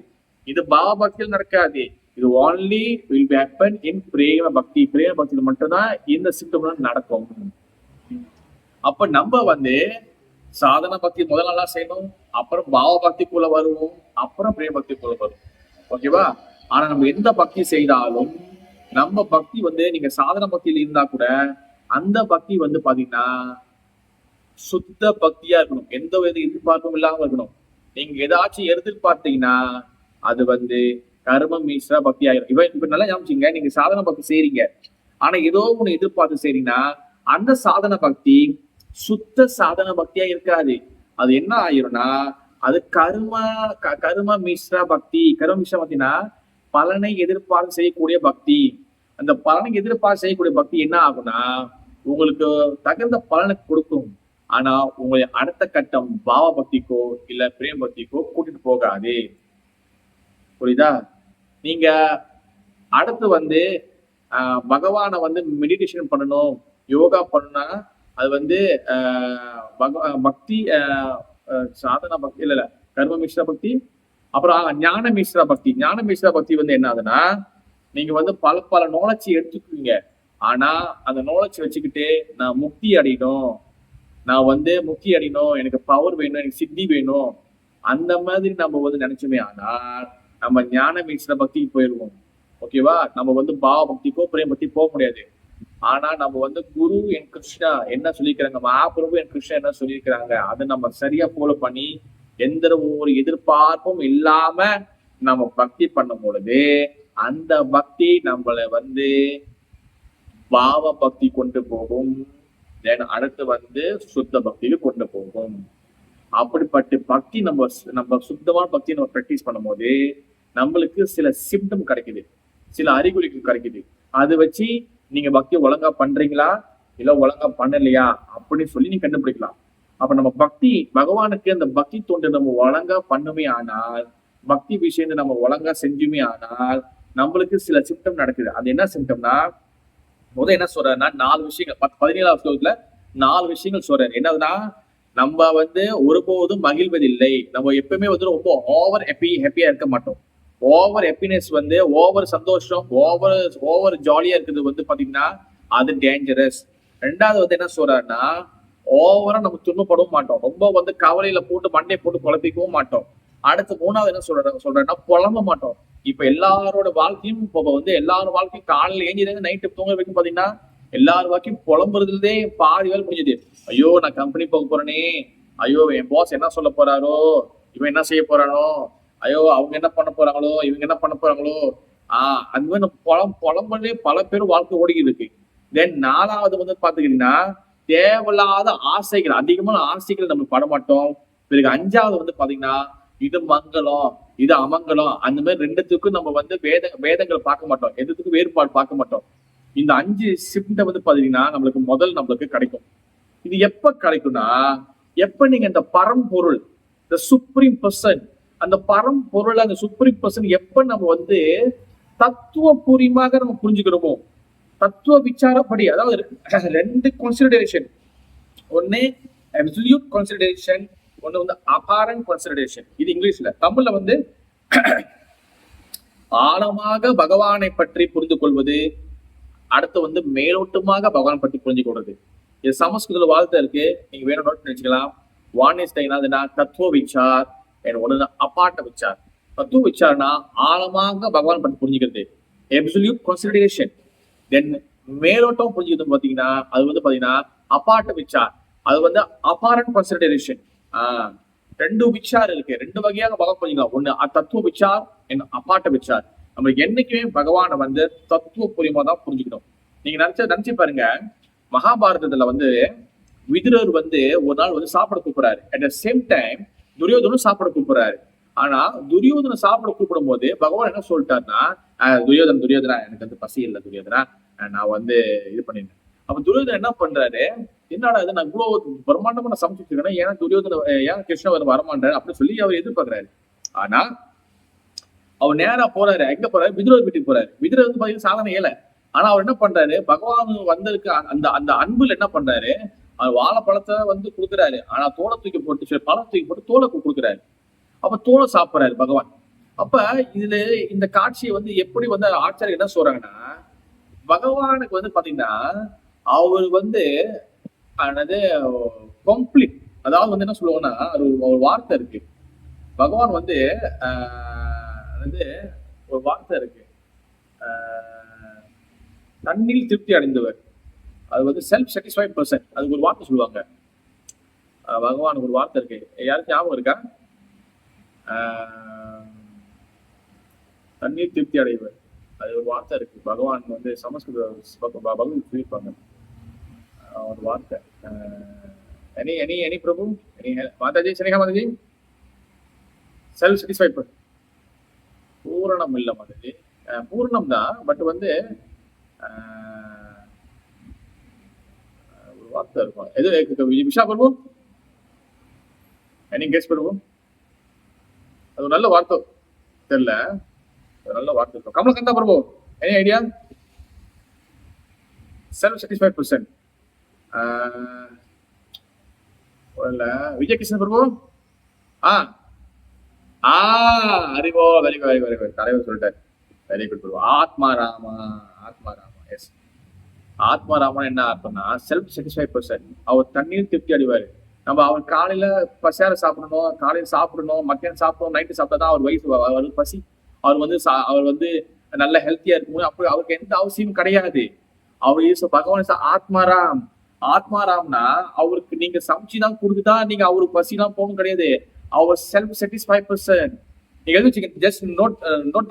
இது பாவ பக்தியில் நடக்காது. இது only will be happen in பிரேம பக்தி. பிரேம பக்தியில மட்டும்தான் இந்த சிம்டம் நடக்கும். அப்ப நம்ம வந்து சாதன பக்தி முதல் நாளா செய்யணும், அப்புறம் பாவ பக்திக்குள்ள வருவோம், அப்புறம் பிரேம பக்திக்குள்ள வரும். ஓகேவா? ஆனா நம்ம எந்த பக்தி செய்தாலும் நம்ம பக்தி வந்து நீங்க சாதன பக்தியில இருந்தா கூட அந்த பக்தி வந்து பாத்தீங்கன்னா சுத்த பக்தியா இருக்கணும். எந்த வித எதிர்பார்ப்பும் இல்லாம இருக்கணும். நீங்க ஏதாச்சும் எதிர்பார்த்தீங்கன்னா அது வந்து கர்ம மிஸ்ரா பக்தி ஆயிரும். இப்ப நல்லா ஞாபகிங்க, நீங்க சாதன பக்தி செய்றீங்க, ஆனா ஏதோ ஒண்ணு எதிர்பார்த்து செய்றீங்கன்னா அந்த சாதன பக்தி சுத்த சாதன பக்தியா இருக்காது. அது என்ன ஆயிரும்னா அது கர்ம மிஸ்ரா பக்தி. கர்ம மிஸ்ரா பக்தினா பலனை எதிர்பார்த்து செய்யக்கூடிய பக்தி. அந்த பலனை எதிர்பார்த்து செய்யக்கூடிய பக்தி என்ன ஆகும்னா உங்களுக்கு தகுந்த பலனை கொடுக்கும், ஆனா உங்களை அடுத்த கட்டம் பாவ பக்திக்கோ இல்ல பிரேம பக்திக்கோ கூட்டிட்டு போகாது. புரியுதா? நீங்க அடுத்து வந்து பகவானை வந்து மெடிடேஷன் பண்ணணும், யோகா பண்ணா அது வந்து பக்தி சாதனா பக்தி இல்ல கர்ம மிஸ்ரா பக்தி. அப்புறம் ஞான மிஸ்ரா பக்தி. ஞான மிஸ்ரா பக்தி வந்து என்ன ஆகுதுன்னா நீங்க வந்து பல நாலேஜ் எடுத்துக்குவீங்க, ஆனா அந்த நாலேஜ் வச்சுக்கிட்டு நான் முக்தி அடையணும், நான் வந்து முக்தி அடையணும், எனக்கு பவர் வேணும், எனக்கு சித்தி வேணும், அந்த மாதிரி நம்ம வந்து நினைச்சுமே ஆனால் நம்ம ஞான மிஸ்ர பக்திக்கு போயிடுவோம். ஓகேவா? நம்ம வந்து பாவ பக்திக்கோ பிரேம பக்தி போக முடியாது. ஆனா நம்ம வந்து குரு என் கிருஷ்ணா என்ன சொல்லியிருக்கிறாங்க, மகாபிரபு என் கிருஷ்ணா என்ன சொல்லியிருக்கிறாங்க, அதை நம்ம சரியா ஃபாலோ பண்ணி எந்த ஒரு எதிர்பார்ப்பும் இல்லாம நம்ம பக்தி பண்ணும் பொழுது அந்த பக்தி நம்மளை வந்து பாவ பக்தி கொண்டு போகும், தென் அடுத்து வந்து சுத்த பக்தியில கொண்டு போகும். அப்படிப்பட்ட பக்தி நம்ம சுத்தமான பக்தியை நம்ம பிராக்டிஸ் பண்ணும் போது நம்மளுக்கு சில சிம்டம் கிடைக்குது, சில அறிகுறிகள் கிடைக்குது. அதை வச்சு நீங்க பக்தி ஒழுங்கா பண்றீங்களா இல்ல ஒழுங்கா பண்ணலையா அப்படின்னு சொல்லி நீங்க கண்டுபிடிக்கலாம். அப்ப நம்ம பக்தி பகவானுக்கு அந்த பக்தி தொண்டு நம்ம ஒழுங்கா பண்ணுமே ஆனால், பக்தி விஷயத்தை நம்ம ஒழுங்கா செஞ்சுமே ஆனால் நம்மளுக்கு சில சிம்டம் நடக்குது. அது என்ன சிம்டம்னா முதல் என்ன சொல்றாருன்னா 4 விஷயங்கள் 17ஆவது ஸ்லோகத்துல 4 விஷயங்கள் சொல்றாரு. என்னதுன்னா நம்ம வந்து ஒருபோதும் மகிழ்வதில்லை. நம்ம எப்பவுமே வந்து ரொம்ப ஓவர் ஹாப்பியா இருக்க மாட்டோம். ஓவர் ஹாப்பினஸ் வந்து ஓவர் சந்தோஷம் ஓவர் ஜாலியா இருக்கிறது வந்து பாத்தீங்கன்னா அது டேஞ்சரஸ். 2வது வந்து என்ன சொல்றாருன்னா ஓவரா நம்ம துன்பப்படவும் மாட்டோம், ரொம்ப வந்து கவலையில போட்டு மண்டையை போட்டு குழப்பிக்கவும் மாட்டோம். அடுத்து 3வது என்ன சொல்றேன்னா புலம்ப மாட்டோம். இப்ப எல்லாரோட வாழ்க்கையும் இப்ப வந்து எல்லாரோட வாழ்க்கையும் காலையில ஏஞ்சிருந்து நைட்டு தூங்க வரைக்கும் பாத்தீங்கன்னா எல்லாரும் வாழ்க்கையும் புலம்புறதுலே பாதி வேலை முடிஞ்சுது. ஐயோ நான் கம்பெனி போக போறேனே, ஐயோ என் பாஸ் என்ன சொல்ல போறாரோ, இவன் என்ன செய்ய போறானோ, ஐயோ அவங்க என்ன பண்ண போறாங்களோ, இவங்க என்ன பண்ண போறாங்களோ, அந்த மாதிரி நம்ம புலம்பலே பல பேர் வாழ்க்கை ஓடிக்கிட்டு இருக்கு. தென் 4வது வந்து பாத்துக்கிட்டீங்கன்னா, தேவையில்லாத ஆசைகள், அதிகமான ஆசைகள் நம்ம படமாட்டோம். பிறகு 5வது வந்து பாத்தீங்கன்னா, இது மங்களம், இது அமங்கலம், அந்த மாதிரி 2த்துக்கும் நம்ம வந்து வேதங்கள் பார்க்க மாட்டோம். எதுக்கும் வேறுபாடு பார்க்க மாட்டோம். இந்த 5 சிம்ட வந்து பாத்தீங்கன்னா நம்மளுக்கு கிடைக்கும். இது எப்ப கிடைக்கும்னா, எப்ப நீங்க இந்த பரம்பொருள், இந்த சுப்ரீம் பர்சன், அந்த பரம்பொருள், அந்த சுப்ரீம் பர்சன் எப்ப நம்ம வந்து தத்துவ பூர்வமாக நம்ம புரிஞ்சுக்கிறோமோ, தத்துவ விசாரப்படி, அதாவது 2 கன்சிடரேஷன். ஒன்னு அப்சல்யூட் கன்சிடரேஷன், ஒன்னு வந்து அபாரண்ட் கன்சிடரேஷன். இது இங்கிலீஷ்ல. தமிழ்ல வந்து ஆழமாக பகவானை பற்றி புரிந்து கொள்வது, அடுத்து வந்து மேலோட்டமாக பகவான் பற்றி புரிஞ்சு கொள்றது. இது சமஸ்கிருத வார்த்தை இருக்கு, நீங்க வேணும் நோட் நினைச்சுக்கலாம். ஒன் இஸ் என்னதுன்னா தத்துவ விசார், ஒன்னு அபாட்ட விசார். தத்துவ விசாரனா ஆழமாக பகவான் பற்றி புரிஞ்சுக்கிறது, அப்சல்யூட் கன்சிடரேஷன். தென் மேலோட்டம் புரிஞ்சுக்கிறது பாத்தீங்கன்னா, அது வந்து பாத்தீங்கன்னா அபாட்ட விசார், அது வந்து அபாரண்ட் கன்சிடரேஷன். 2 விசார் இருக்கு, 2 வகையாக பகவான் புரிஞ்சுக்கலாம். ஒண்ணு தத்துவ விசார், அபாட்ட விசார். நம்ம என்னைக்குமே பகவானை வந்து தத்துவ பூர்வமா தான் புரிஞ்சுக்கணும். நீங்க நினைச்சு பாருங்க, மகாபாரதத்துல வந்து விதுரர் வந்து ஒரு நாள் வந்து சாப்பிட கூப்பிடுறாரு. அட் த சேம் டைம் துரியோதனும் சாப்பிட கூப்பிடுறாரு. ஆனா துரியோதனை சாப்பிட கூப்பிடும் போது பகவான் என்ன சொல்லிட்டாருன்னா, துரியோதனா எனக்கு வந்து பசி இல்லை துரியோதனா, நான் வந்து இது பண்ணிருந்தேன். அப்ப துரியோதன் என்ன பண்றாரு, என்னடா இது, நான் இவ்வளவு பிரம்மாண்டமா நான் சமைச்சு வச்சிருக்கேன், ஏன்னா துரியோதன ஏன் கிருஷ்ணவர் வரமாட்டாரு அப்படின்னு சொல்லி அவர் எதிர்பார்க்கிறாரு. ஆனா அவர் நேரா போறாரு, எங்க போறாரு, விதுரர் வீட்டுக்கு போறாரு. விதுரர் வந்து பாத்தீங்கன்னா சாதாரண ஏழை. ஆனா அவர் என்ன பண்றாரு, பகவான் வந்திருக்கு அந்த அந்த அன்புல என்ன பண்றாரு, அவர் வாழைப்பழத்தை வந்து கொடுக்குறாரு. ஆனா தோலை தூக்கி போட்டு, பழம் தூக்கி போட்டு தோலை கொடுக்குறாரு. அப்ப தோலை சாப்பிடுறாரு பகவான். அப்ப இதுல இந்த காட்சியை வந்து எப்படி வந்து ஆச்சாரியர் என்ன சொல்றாங்கன்னா, பகவானுக்கு வந்து பாத்தீங்கன்னா அவர் வந்து கம்ப்ளீட், அதாவது வந்து என்ன சொல்லுவோம்னா, ஒரு வார்த்தை இருக்கு, பகவான் வந்து ஒரு வார்த்தை இருக்கு, தண்ணில் திருப்தி அடைந்தவர், அது வந்து செல்ஃப் சாட்டிஸ்ஃபைட் பர்சன். அதுக்கு ஒரு வார்த்தை சொல்லுவாங்க, பகவானுக்கு ஒரு வார்த்தை இருக்கு, யாருக்கு ஞாபகம் இருக்கா? தண்ணீர் திருப்தி அடைவர், அது ஒரு வார்த்தை இருக்கு. பகவான் வந்து சமஸ்கிருத பகவான் சொல்லியிருப்பாங்க ஒரு வார்த்தை. Any Prabhu, Mataji, Sanika Mataji, self satisfied person. பூரணம் இல்ல மாதாஜி, பூர்ணம் தான், பட் வந்து ஒரு வார்த்தை இருக்கும். எது விஷா பிரபு, நீங்க கெஸ் பிரபு, அது ஒரு நல்ல வார்த்தை தெரியல, நல்ல வார்த்தை இருக்கும். Kamalakantha Prabhu, any idea? Self satisfied person. Vijay Krishnan Prabhu, அறிவோ, வெரி குட், வெரி குட், தலைவர் சொல்லிட்டாரு, வெரி குட் பிரபு. ஆத்மாராமா, எஸ். ஆத்மாராமா என்ன அர்த்தம்னா செல்ஃப் சாட்டிஸ்ஃபைட் பர்சன். அவர் தண்ணீர் திருப்தி அடைவாரு. நம்ம அவர் காலையில பசியார சாப்பிடணும், காலையில சாப்பிடணும், மத்தியானம் சாப்பிடணும், நைட்டு சாப்பிட்டா அவர் வயசு, அவருக்கு பசி, அவர் வந்து நல்ல ஹெல்த்தியா இருக்கும். அப்படி அவருக்கு எந்த அவசியமும் கிடையாது. அவர் பகவான் ஆத்மாராம். ஆத்மாராம்னா அவருக்கு நீங்க சமைச்சுதான் கொடுத்துட்டா நீங்க அவருக்கு பசிலாம் போகணும் கிடையாது. அவர் செல்ஃப் சாட்டிஸ்ஃபைட் பர்சன். நீங்க எழுதிச்சிங்க, ஜஸ்ட் நோட்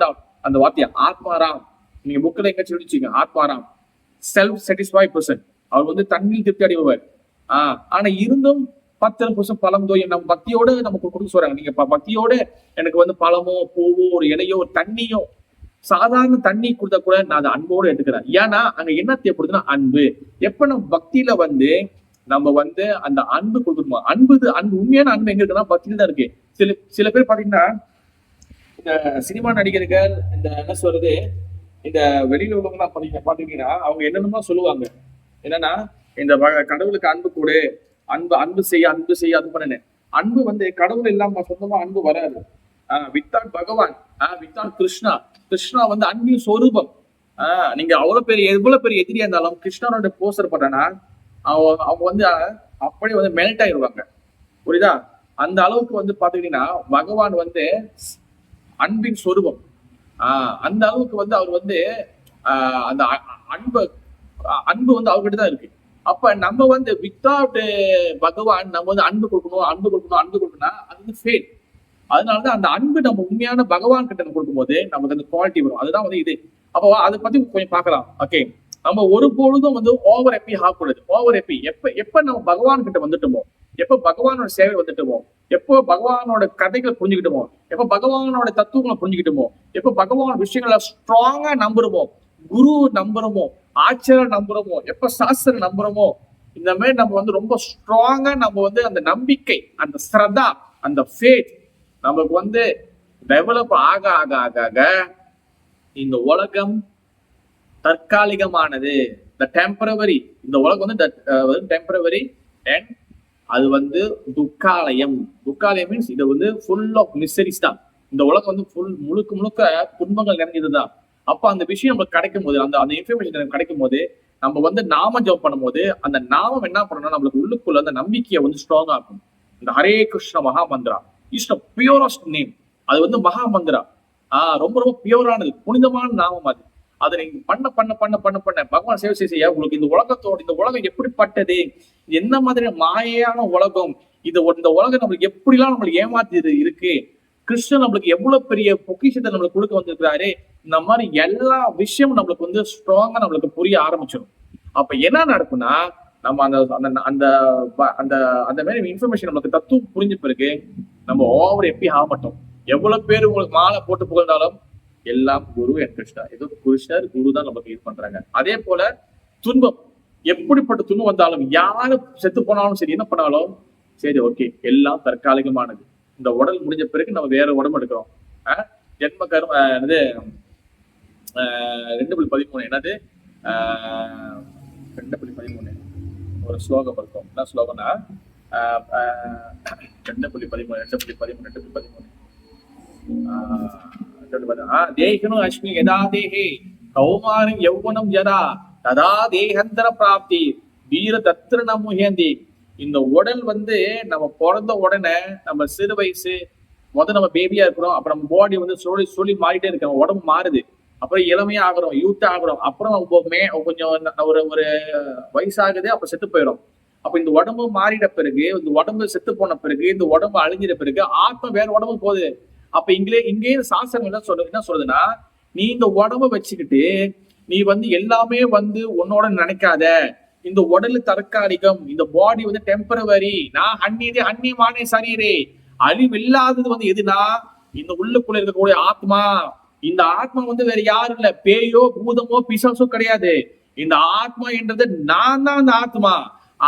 டவுன் அந்த வார்த்தையா, ஆத்மாராம். நீங்க புக்ல எங்க எழுதிச்சிங்க, ஆத்மாராம், செல்ஃப் சாட்டிஸ்ஃபைட் பர்சன். அவர் வந்து தண்ணீர் திருப்தி அடைவார். ஆனா இருந்தும் 10% பழம் தோய் நம்ம பக்தியோட நமக்கு கொடுக்க சொல்றாங்க. நீங்க பக்தியோட எனக்கு வந்து பழமோ, பூவோ, ஒரு இலையோ, ஒரு தண்ணியோ, சாதாரண தண்ணி கொடுத்தா கூட நான் அதை அன்போடு எடுத்துக்கிறேன். ஏன்னா அங்க என்ன தேவைப்படுதுன்னா அன்பு. எப்ப நம்ம பக்தியில வந்து நம்ம வந்து அந்த அன்பு கொடுக்கணுமா, அன்பு உண்மையான அன்பு எங்க இருக்குன்னா பக்தியில தான் இருக்கு. சில பேர் பாத்தீங்கன்னா, இந்த சினிமா நடிகர்கள், இந்த என்ன சொல்றது, இந்த வெளியில உள்ளவங்க பாத்தீங்கன்னா அவங்க என்னென்னமோ சொல்லுவாங்க. என்னன்னா, இந்த கடவுளுக்கு அன்பு கொடு, அன்பு செய்ய அது பண்ணு. அன்பு வந்து கடவுள் இல்லாம சொந்தமா அன்பு வராது. வித்தான் பகவான், வித்தான் கிருஷ்ணா வந்து அன்பின் சொரூபம். நீங்க எவ்வளவு பெரிய எதிரியா இருந்தாலும் கிருஷ்ணனோட போஸ்டர் பண்ணனா அவங்க வந்து அப்படியே வந்து மெல்ட் ஆயிடுவாங்க. புரியுதா? அந்த அளவுக்கு வந்து பாத்துக்கிட்டீங்கன்னா பகவான் வந்து அன்பின் சொரூபம். அந்த அளவுக்கு வந்து அவர் வந்து அந்த அன்பு வந்து அவர்கிட்ட தான் இருக்கு. அப்ப நம்ம வந்து வித்தவுட் பகவான் நம்ம வந்து அன்பு கொடுக்கணும் அது வந்து ஃபெயில். அதனாலதான் அந்த அன்பு நம்ம உண்மையான பகவான் கிட்ட கொடுக்கும்போது நமக்கு அந்த குவாலிட்டி வரும். அதுதான் வந்து இது. அப்போ அதை பத்தி கொஞ்சம் பார்க்கலாம். ஓகே, நம்ம ஒரு பொழுதும் வந்து ஓவர் எப்பி ஆகக்கூடாது. ஓவர் எப்பி எப்ப நம்ம பகவான் கிட்ட வந்துட்டோமோ, எப்ப பகவானோட சேவை வந்துட்டோமோ, எப்போ பகவானோட கதைகளை புரிஞ்சுக்கிட்டோமோ, எப்ப பகவானோட தத்துவங்களை புரிஞ்சுக்கிட்டோமோ, எப்ப பகவான் விஷயங்களை ஸ்ட்ராங்கா நம்புறோமோ, குரு நம்புறோமோ, ஆச்சார நம்புறோமோ, எப்ப சாஸ்திரம் நம்புறோமோ, இந்த மாதிரி நம்ம வந்து ரொம்ப ஸ்ட்ராங்கா நம்ம வந்து அந்த நம்பிக்கை, அந்த ஸ்ரதா, அந்த ஃபேத் நமக்கு வந்து டெவலப் ஆக ஆக ஆக ஆக இந்த உலகம் தற்காலிகமானது, டெம்பரவரி. இந்த உலகம் வந்து டெம்பரவரி அண்ட் அது வந்து துக்காலயம். துக்காலயம் மீன்ஸ் இது வந்து ஃபுல் ஆஃப் மிஸ்டரிஸ் தான். இந்த உலகம் வந்து முழுக்க முழுக்க துன்பங்கள் நிறைஞ்சதுதான். அப்ப அந்த விஷயம் நம்மளுக்கு கிடைக்கும் போது, அந்த இன்ஃபர்மேஷன் கிடைக்கும் போது, நம்ம வந்து நாம ஜப் பண்ணும் போது அந்த நாமம் என்ன பண்ணணும், நம்மளுக்கு உள்ளுக்குள்ள அந்த நம்பிக்கையை வந்து ஸ்ட்ராங் ஆகும். இந்த ஹரே கிருஷ்ண மகா மந்திரா இஸ் த பியூரஸ்ட் நேம். அது வந்து மகா மந்திரா. ரொம்ப ரொம்ப பியூரானது, புனிதமான நாமம் அது. அதை நீங்க பண்ண பண்ண பண்ண பண்ண பண்ண பகவான் சேவை செய்ய உங்களுக்கு இந்த உலகம் எப்படிப்பட்டது, என்ன மாதிரி மாயான உலகம், இந்த உலகம் நம்மளுக்கு எப்படிலாம் நம்மளுக்கு ஏமாத்தி இருக்கு, கிருஷ்ணன் நம்மளுக்கு எவ்வளவு பெரிய பொக்கிஷத்தை நம்மளுக்கு கொடுக்க வந்திருக்கிறாரு, இந்த மாதிரி எல்லா விஷயமும் நம்மளுக்கு வந்து ஸ்ட்ராங்கா நம்மளுக்கு புரிய ஆரம்பிச்சிடும். அப்ப என்ன நடக்கும்னா, நம்ம அந்த அந்த அந்த அந்த மாதிரி இன்ஃபர்மேஷன் நம்மளுக்கு தத்துவம் புரிஞ்ச பிறகு நம்ம ஓவர் எப்பி ஆக மாட்டோம். எவ்வளவு பேர் உங்களுக்கு மாலை போட்டு புகழ்ந்தாலும் எல்லாம் குரு என் கிருஷ்ணா, ஏதோ கிருஷ்ணர் குரு தான் நமக்கு இது பண்றாங்க. அதே போல துன்பம், எப்படிப்பட்ட துன்பம் வந்தாலும், யாரு செத்து போனாலும் சரி, என்ன பண்ணாலும் சரி, ஓகே, எல்லாம் தற்காலிகமானது. இந்த உடல் முடிஞ்ச பிறகு நம்ம வேற உடம்பு எடுக்கிறோம். ஜென்ம கர்ம என்னது 2:13 என்னது 2:13 ஒரு ஸ்லோகம் இருக்கும். என்ன ஸ்லோகம்னா 2:13 தேகனு அஸ்மி யதா தேஹே கௌமாரம் யௌவனம் யதா ததா தேகந்தர பிராப்தி வீர தத்திர நமுஹந்தி. இந்த உடல் வந்து நம்ம பிறந்த உடனே, நம்ம சிறு வயசு நம்ம பேபியா இருக்கிறோம், அப்புறம் நம்ம பாடி வந்து சொல்லி மாறிட்டே இருக்கோம், உடம்பு மாறுது, அப்புறம் இளமையா ஆகிறோம், யூத் ஆகிறோம், அப்புறம் கொஞ்சம் ஒரு வயசாகுது, அப்ப செத்து போயிடும். அப்ப இந்த உடம்பு மாறிட பிறகு, இந்த உடம்பு செத்து போன பிறகு, இந்த உடம்பு அழிஞ்சிட பிறகு ஆத்மா வேற உடம்பு போகுது. அப்ப இங்கே சாஸ்திரம் என்ன சொல்றதுன்னா, நீ இந்த உடம்பை வச்சுக்கிட்டு நீ வந்து எல்லாமே வந்து உன்னோட நினைக்காத. இந்த உடல் தற்காலிகம், இந்த பாடி வந்து டெம்பரவரி. நான் அந்நியமான சரீரே. அழிவில்லாதது வந்து எதுனா இந்த உள்ளுக்குள்ள இருக்கக்கூடிய ஆத்மா. இந்த ஆத்மா வந்து வேற யாரும் இல்ல, பேயோ பூதமோ பிசாசோ கிடையாது. இந்த ஆத்மா என்றது நான் தான் அந்த ஆத்மா.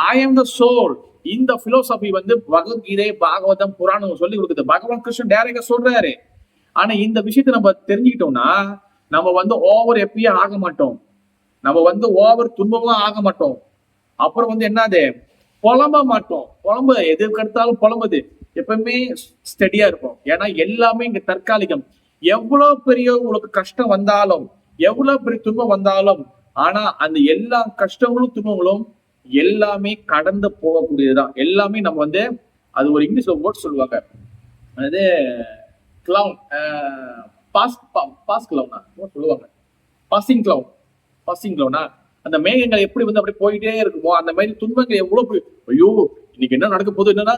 I am the soul. இந்த பிலோசபி வந்து பகவத்கீதை, பாகவதம், புராணம் சொல்லி கொடுக்குது. பகவான் கிருஷ்ணன் டைரக்டா சொல்றாரு. ஆனா இந்த விஷயத்தை நம்ம தெரிஞ்சுக்கிட்டோம்னா நம்ம வந்து ஓவர் எப்பயே ஆக மாட்டோம், நம்ம வந்து ஓவர் துன்பமா ஆக மாட்டோம். அப்புறம் வந்து என்னது, புலம்ப மாட்டோம். எதுக்கு எடுத்தாலும் புலம்புது, எப்பவுமே ஸ்டெடியா இருக்கும். ஏன்னா எல்லாமே இங்க தற்காலிகம். எவ்வளவு பெரிய உங்களுக்கு கஷ்டம் வந்தாலும், எவ்வளவு பெரிய துன்பம் வந்தாலும், ஆனா அந்த எல்லா கஷ்டங்களும் துன்பங்களும் எல்லாமே கடந்து போகக்கூடியதுதான். எல்லாமே நம்ம வந்து அது ஒரு இங்கிலீஷ்ல வேர்ட் சொல்லுவாங்க, அதாவது கிளவுன், பாஸ் கிளவுனா சொல்லுவாங்க, பாசிங் கிளவுனா. அந்த மேகங்கள் எப்படி வந்து அப்படி போயிட்டே இருக்குமோ, அந்த மாதிரி துன்பங்கள் எவ்வளவு, ஐயோ இன்னைக்கு என்ன நடக்க போகுது, என்னன்னா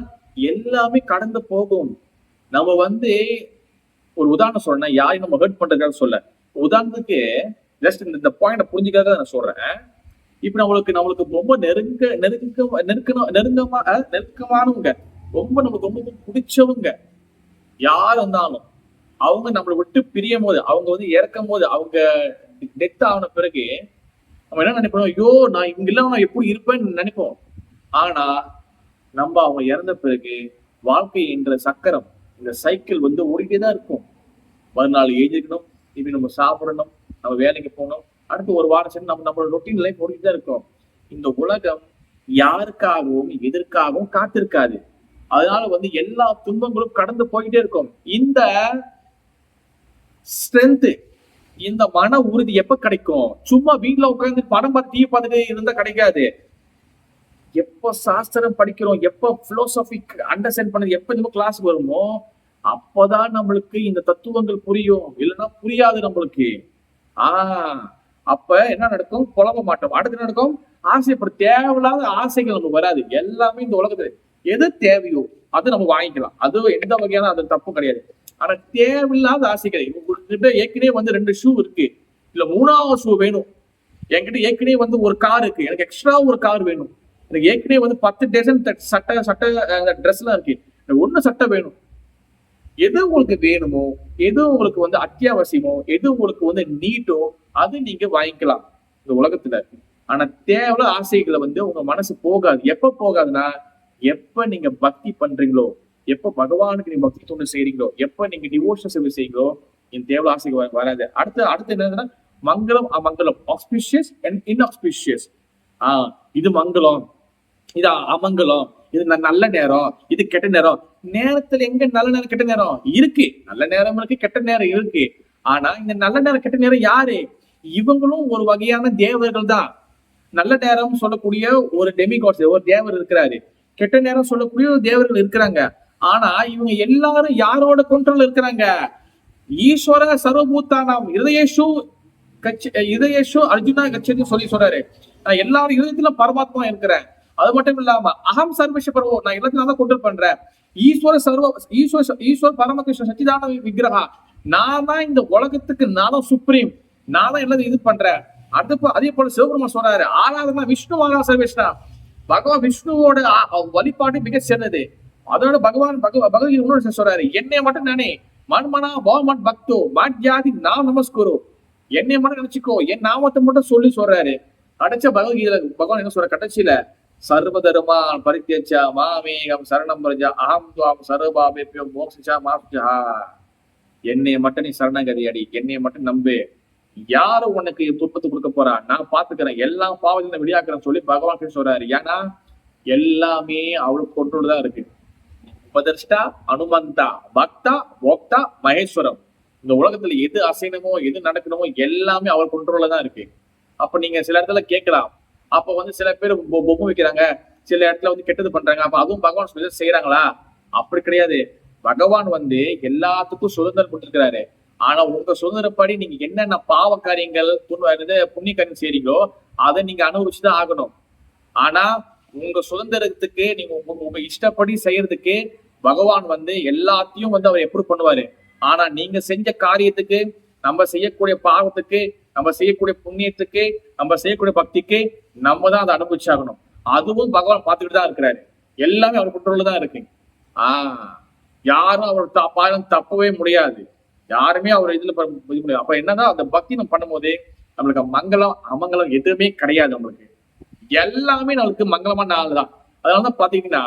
எல்லாமே கடந்து போகும். நம்ம வந்து ஒரு உதாரணம் சொல்றேன், யாரையும் நம்ம ஹர்ட் பண்றதுக்காக சொல்ல, உதாரணத்துக்கு ஜஸ்ட் இந்த பாயிண்ட புரிஞ்சுக்காக நான் சொல்றேன். இப்ப நம்மளுக்கு ரொம்ப நெருக்கமானவங்க, ரொம்ப நமக்கு ரொம்ப பிடிச்சவங்க யார் இருந்தாலும், அவங்க நம்மளை விட்டு பிரியும் போது, அவங்க வந்து இறக்கும் போது, அவங்க டெத் ஆன பிறகு நம்ம என்ன நினைப்போம், ஐயோ நான் இங்க இல்லாம நான் எப்படி இருப்பேன்னு நினைப்போம். ஆனா நம்ம அவங்க இறந்த பிறகு வாழ்க்கை என்ற சக்கரம், இந்த சைக்கிள் வந்து ஓடிட்டேதான் இருக்கும். மறுநாள் எழுதிக்கணும், இப்படி நம்ம சாப்பிடணும், நம்ம வேலைக்கு போகணும், அடுத்து ஒரு வாரம் சென்று நம்மளோட ரொட்டீன் லைஃப் ஓடிட்டு தான் இருக்கும். இந்த உலகம் யாருக்காகவும் எதற்காகவும் காத்திருக்காது. அதனால வந்து எல்லா துன்பங்களும் கடந்து போயிட்டே இருக்கும். இந்த ஸ்ட்ரென்த், இந்த மன உறுதி எப்ப கிடைக்கும்? சும்மா வீட்டுல உட்கார்ந்து படம் பார்த்து டிவி பார்த்துட்டு இருந்தா கிடைக்காது. எப்ப சாஸ்திரம் படிக்கிறோம், எப்ப பிலோசபி அண்டர்ஸ்டாண்ட் பண்ணது, எப்ப நம்ம கிளாஸ் வருமோ அப்பதான் நம்மளுக்கு இந்த தத்துவங்கள் புரியும். இல்லைன்னா புரியாது நம்மளுக்கு. அப்ப என்ன நடக்கும், புலம்ப மாட்டோம். அடுத்து நடக்கும், ஆசைப்படும். தேவையில்லாத ஆசைகள் நமக்கு வராது. எல்லாமே இந்த உலகத்துல எது தேவையோ, அது நம்ம வாங்கிக்கலாம். அது எந்த வகையான அது தப்பு கிடையாது. ஆனா தேவையில்லாத ஆசைகள், உங்ககிட்ட ஏற்கனவே வந்து 2 ஷூ இருக்கு, இல்ல 3வது ஷூ வேணும். என்கிட்ட ஏற்கனவே வந்து ஒரு கார் இருக்கு, எனக்கு எக்ஸ்ட்ரா ஒரு கார் வேணும். எனக்கு ஏற்கனவே வந்து 10 டசன் சட்டை ட்ரெஸ் எல்லாம் இருக்கு, எனக்கு 1 சட்டை வேணும். எது உங்களுக்கு வேணுமோ, எது உங்களுக்கு வந்து அத்தியாவசியமோ, எது உங்களுக்கு வந்து நீட்டோ அது நீங்க வாங்கிக்கலாம் இந்த உலகத்துல. ஆனா தேவையில்லாத ஆசைகளை வந்து உங்க மனசு போகாது. எப்ப போகாதுன்னா, எப்ப நீங்க பக்தி பண்றீங்களோ, எப்ப பகவானுக்கு நீங்க பக்தி தொண்டு செய்றீங்களோ, எப்ப நீங்க டிவோஷன் சர்வீஸ் செய்றீங்களோ, இந்த தேவையில்லாத ஆசைகள் வராது. அடுத்து அடுத்து என்னதுன்னா, மங்களம் அமங்கலம், ஆஸ்பிஷியஸ் அண்ட் இன்ஆஸ்பிஷியஸ். இது மங்களம், இது அமங்கலம், இது நல்ல நேரம், இது கெட்ட நேரம். நேரத்துல எங்க நல்ல நேரம் கெட்ட நேரம் இருக்கு? நல்ல நேரம் இருக்கு, கெட்ட நேரம் இருக்கு. ஆனா இந்த நல்ல நேரம் கெட்ட நேரம் யாரு? இவங்களும் ஒரு வகையான தேவர்கள் தான். நல்ல நேரம் சொல்லக்கூடிய ஒரு டெமிகாட்ஸ், ஒரு தேவர் இருக்கிறாரு. கெட்ட நேரம் சொல்லக்கூடிய ஒரு தேவர்கள் இருக்கிறாங்க. ஆனா இவங்க எல்லாரும் யாரோட கண்ட்ரோல் இருக்கிறாங்க? ஈஸ்வர சர்வபூதானாம் இதயேஷு அர்ஜுனா கச்சதி சொல்லி சொல்றாரு. எல்லாரும் இதயத்துல பரமாத்மா இருக்கிறேன். அது மட்டும் இல்லாம அகம் சர்வச பரவோ, நான் எல்லாத்தையும் தான் கண்ட்ரோல் பண்றேன். ஈஸ்வர பரமகிருஷ்ண சச்சிதான விக்கிரகா, நான் தான் இந்த உலகத்துக்கு, நான் தான் சுப்ரீம், நான் தான் எல்லாத்தையும் இது பண்றேன். அதே போல சிவபெருமான் சொல்றாரு, ஆராதனா விஷ்ணு ஆரா சர்வேஷ்ணா. பகவான் விஷ்ணுவோட வழிபாடு மிக சிறந்தது. அதோட பகவத்கீதை சொல்றாரு, என்னை மட்டும் நானே மன்மனா பாமட் பக்தோ மாட்யாதி நான் நமஸ்குரு, என்னை மட்டும் நினைச்சுக்கோ, என் நாமத்தை மட்டும் சொல்லி சொல்றாரு. கடைச்ச பகவத்கீதை பகவான் என்ன சொல்ற கடைசியில, சர்வதர்மான் பரித்யஜ்ய மாமேகம் சரணம் பிரஜா அகம் துவாம் சர்வபாபேப்யோ மோக்ஷா மாப்ஜா. என்னைய மட்டும் நீ சரணகதி அடி, என்னைய மட்டும் நம்பு, யாரு உனக்கு துன்பத்தை கொடுக்க போறா, நான் பாத்துக்கிறேன், எல்லா பாவத்தையும் வெளியாக்குறேன்னு சொல்லி பகவான் சொல்றாரு. ஏன்னா எல்லாமே அவளுக்கு கொண்டு தான் இருக்கு. உபதர்ஷ்டா அனுமந்தா பக்தா போக்தா மகேஸ்வரம். இந்த உலகத்துல எது அசைனமோ எது நடக்கணுமோ எல்லாமே அவர் கண்ட்ரோல்ல தான் இருக்கு. அப்ப நீங்க சில இடத்துல கேட்கலாம், அப்ப வந்து சில பேர் பொம்மை வைக்கிறாங்க, சில இடத்துல வந்து கெட்டது பண்றாங்க, அப்ப அதுவும் பகவான் சொல்லி செய்யறாங்களா? அப்படி கிடையாது. பகவான் வந்து எல்லாத்துக்கும் சுதந்திரம் கொடுத்திருக்கிறாரு. ஆனா உங்க சுதந்திரப்படி நீங்க என்னென்ன பாவ காரியங்கள் புண்ணிய காரியம் செய்றீங்களோ அதை நீங்க அனுபவிச்சுதான் ஆகணும். ஆனா உங்க சுதந்திரத்துக்கு நீங்க உங்க இஷ்டப்படி செய்யறதுக்கு பகவான் வந்து எல்லாத்தையும் வந்து அவர் எப்படி பண்ணுவாரு. ஆனா நீங்க செஞ்ச காரியத்துக்கு, நம்ம செய்யக்கூடிய பாவத்துக்கு, நம்ம செய்யக்கூடிய புண்ணியத்துக்கு, நம்ம செய்யக்கூடிய பக்திக்கு நம்ம தான் அதை அனுபவிச்சாகணும். அதுவும் பகவான் பார்த்துக்கிட்டு தான் இருக்கிறாரு. எல்லாமே அவர் கண்ட்ரோல்ல தான் இருக்கு. யாரும் அவர் தப்பவே முடியாது. யாருமே அவர் இதுல முடியாது. அப்ப என்னன்னா அந்த பக்தி நம்ம பண்ணும்போது நம்மளுக்கு மங்களம் அமங்கலம் எதுவுமே கிடையாது. நம்மளுக்கு எல்லாமே நம்மளுக்கு மங்களமான நாள் தான். அதனாலதான் பாத்தீங்கன்னா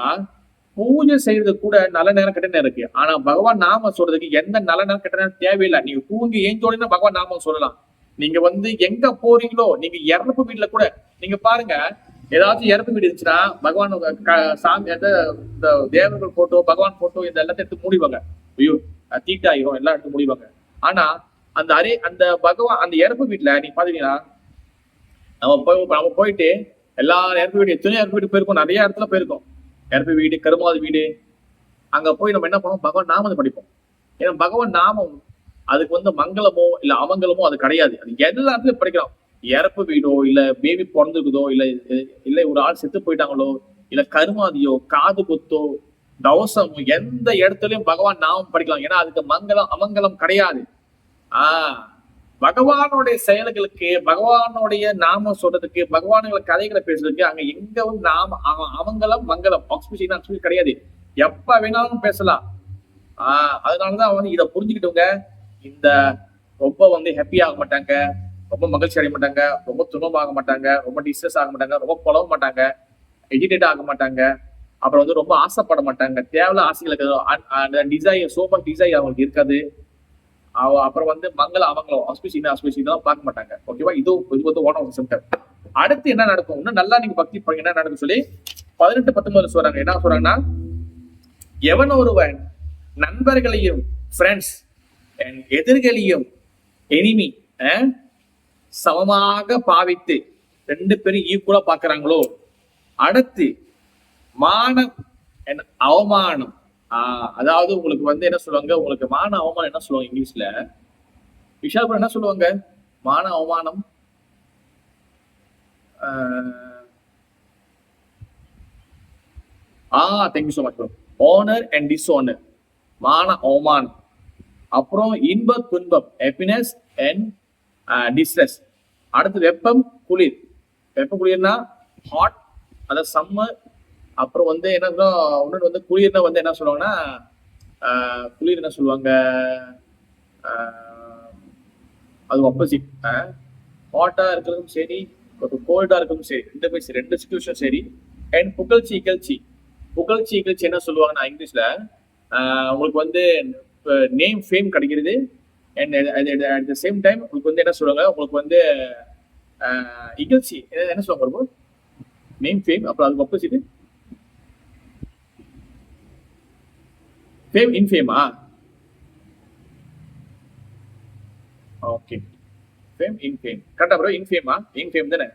பூஜை செய்யறது கூட நல்ல நேரம் கெட்ட நேரம் இருக்கு. ஆனா பகவான் நாம சொல்றதுக்கு எந்த நல்ல நேரம் கெட்ட நேரம் தேவையில்லை. நீங்க தூங்கி ஏஞ்சோடனே பகவான் நாமம் சொல்லலாம். நீங்க வந்து எங்க போறீங்களோ, நீங்க இறப்பு வீட்டுல கூட நீங்க பாருங்க, ஏதாச்சும் இறப்பு வீடு இருந்துச்சுன்னா பகவான் சாமி இந்த தேவர்கள் போட்டோ, பகவான் போட்டோ இந்த எல்லாத்தையும் எடுத்து மூடிவாங்க. ஐயோ தீட்டாயிரும், எல்லாம் எடுத்து மூடிவாங்க. ஆனா அந்த பகவான் அந்த இறப்பு வீட்டுல நீங்க பாத்தீங்கன்னா, நம்ம போயிட்டு எல்லா இறப்பு வீடு, எத்தனையோ இறப்பு வீடு போயிருக்கோம், நிறைய இடத்துல போயிருக்கோம். இறப்பு வீடு, கருமாதி வீடு, அங்க போய் நம்ம என்ன பண்ணுவோம், பகவான் நாமத்தை படிப்போம். ஏன்னா பகவான் நாமம் அதுக்கு வந்து மங்களமோ இல்ல அமங்கலமோ அது கிடையாது. அது எல்லா இடத்துலயும் படிக்கிறோம். இறப்பு வீடோ, இல்ல பேபி பிறந்துக்குதோ, இல்ல ஒரு ஆள் செத்து போயிட்டாங்களோ, இல்ல கருமாதியோ, காது குத்தோ, தவசமோ, எந்த இடத்துலயும் பகவான் நாமம் படிக்கலாம். ஏன்னா அதுக்கு மங்களம் அமங்கலம் கிடையாது. பகவானுடைய செயல்களுக்கு, பகவானுடைய நாம சொல்றதுக்கு, பகவானுடைய கதைகளை பேசுறதுக்கு அங்க எங்க வந்து அமங்கலம் மங்களம் ஆக்ஸ்பிஷன் கிடையாது. எப்ப வேணாலும் பேசலாம். அதனாலதான் வந்து இதை புரிஞ்சுக்கிட்டவங்க இந்த ரொம்ப வந்து ஹாப்பி ஆக மாட்டாங்க, ரொம்ப மகிழ்ச்சி அடைய மாட்டாங்க, ரொம்ப துன்பமாக மாட்டாங்க, ரொம்ப டிஸ்ட்ரெஸ் ஆக மாட்டாங்க, ரொம்ப புலவ மாட்டாங்க, எஜிடேட் ஆக மாட்டாங்க, அப்புறம் வந்து ரொம்ப ஆசைப்பட மாட்டாங்க. தேவையில்ல ஆசைகளுக்கு டிசைர், சோ மச் டிசைர் அவங்களுக்கு இருக்காது. அப்புறம் வந்து மங்கள அமங்கலம் ஆஸ்பிஷன் பார்க்க மாட்டாங்க. ஓகேவா? இது வந்து ஒன் ஆஃப் சிம்டம். அடுத்து என்ன நடக்கும், இன்னும் நல்லா நீங்க பக்தி பண்ணீங்க என்ன நடக்கும் சொல்லி 18-19 சொல்றாங்க. என்ன சொல்றாங்கன்னா, எவன் ஒருவன் நண்பர்களையும் ஃப்ரெண்ட்ஸ் எதிர்களையும் எனிமி சமமாக பாவித்து 2 பேரும் ஈக்குவலா பாக்குறாங்களோ, அடுத்து மானம் அவமானம், அதாவது உங்களுக்கு வந்து என்ன சொல்லுவாங்க, உங்களுக்கு மான அவமானம் என்ன சொல்லுவாங்க இங்கிலீஷ்ல, விஷால் என்ன சொல்லுவாங்க, மான அவமானம், thank you so much bro. Honour and dishonour, மான அவமானம். அப்புறம் இன்ப துன்பம், ஹாப்பினஸ் அண்ட் டிஸ்ட்ரெஸ். அடுத்து வெப்பம் குளிர். வெப்பம் குளிர்னா ஹாட், அதாவது சம்மர். அப்புறம் வந்து என்ன இன்னொன்று வந்து குளிர்னா வந்து என்ன சொல்லுவாங்கன்னா குளிர் என்ன சொல்லுவாங்க, அது ஆப்போசிட். ஹாட்டா இருக்கிறதும் சரி, கோல்டா இருக்கிறதும் சரி, ரெண்டுமே சரி, ரெண்டு சிச்சுவேஷன் சரி. அண்ட் புகழ்ச்சி இகழ்ச்சி. புகழ்ச்சி இகழ்ச்சி என்ன சொல்லுவாங்கன்னா இங்கிலீஷ்ல உங்களுக்கு வந்து நேம் ஃபேம் கிடைக்கிறது. And at the same time உங்களுக்கு வந்து என்ன சொல்லுவாங்க, உங்களுக்கு வந்து இகழ்ச்சி என்ன சொல்லுவாங்க, நேம் ஃபேம். அப்புறம் அதுக்கு ஆப்போசிட் ஃபேம் இன்ஃபேமா. ஓகே, ஃபேம் இன்ஃபேம் கரெக்டா ப்ரோ? இன்ஃபேமா, இன்ஃபேம் தானே?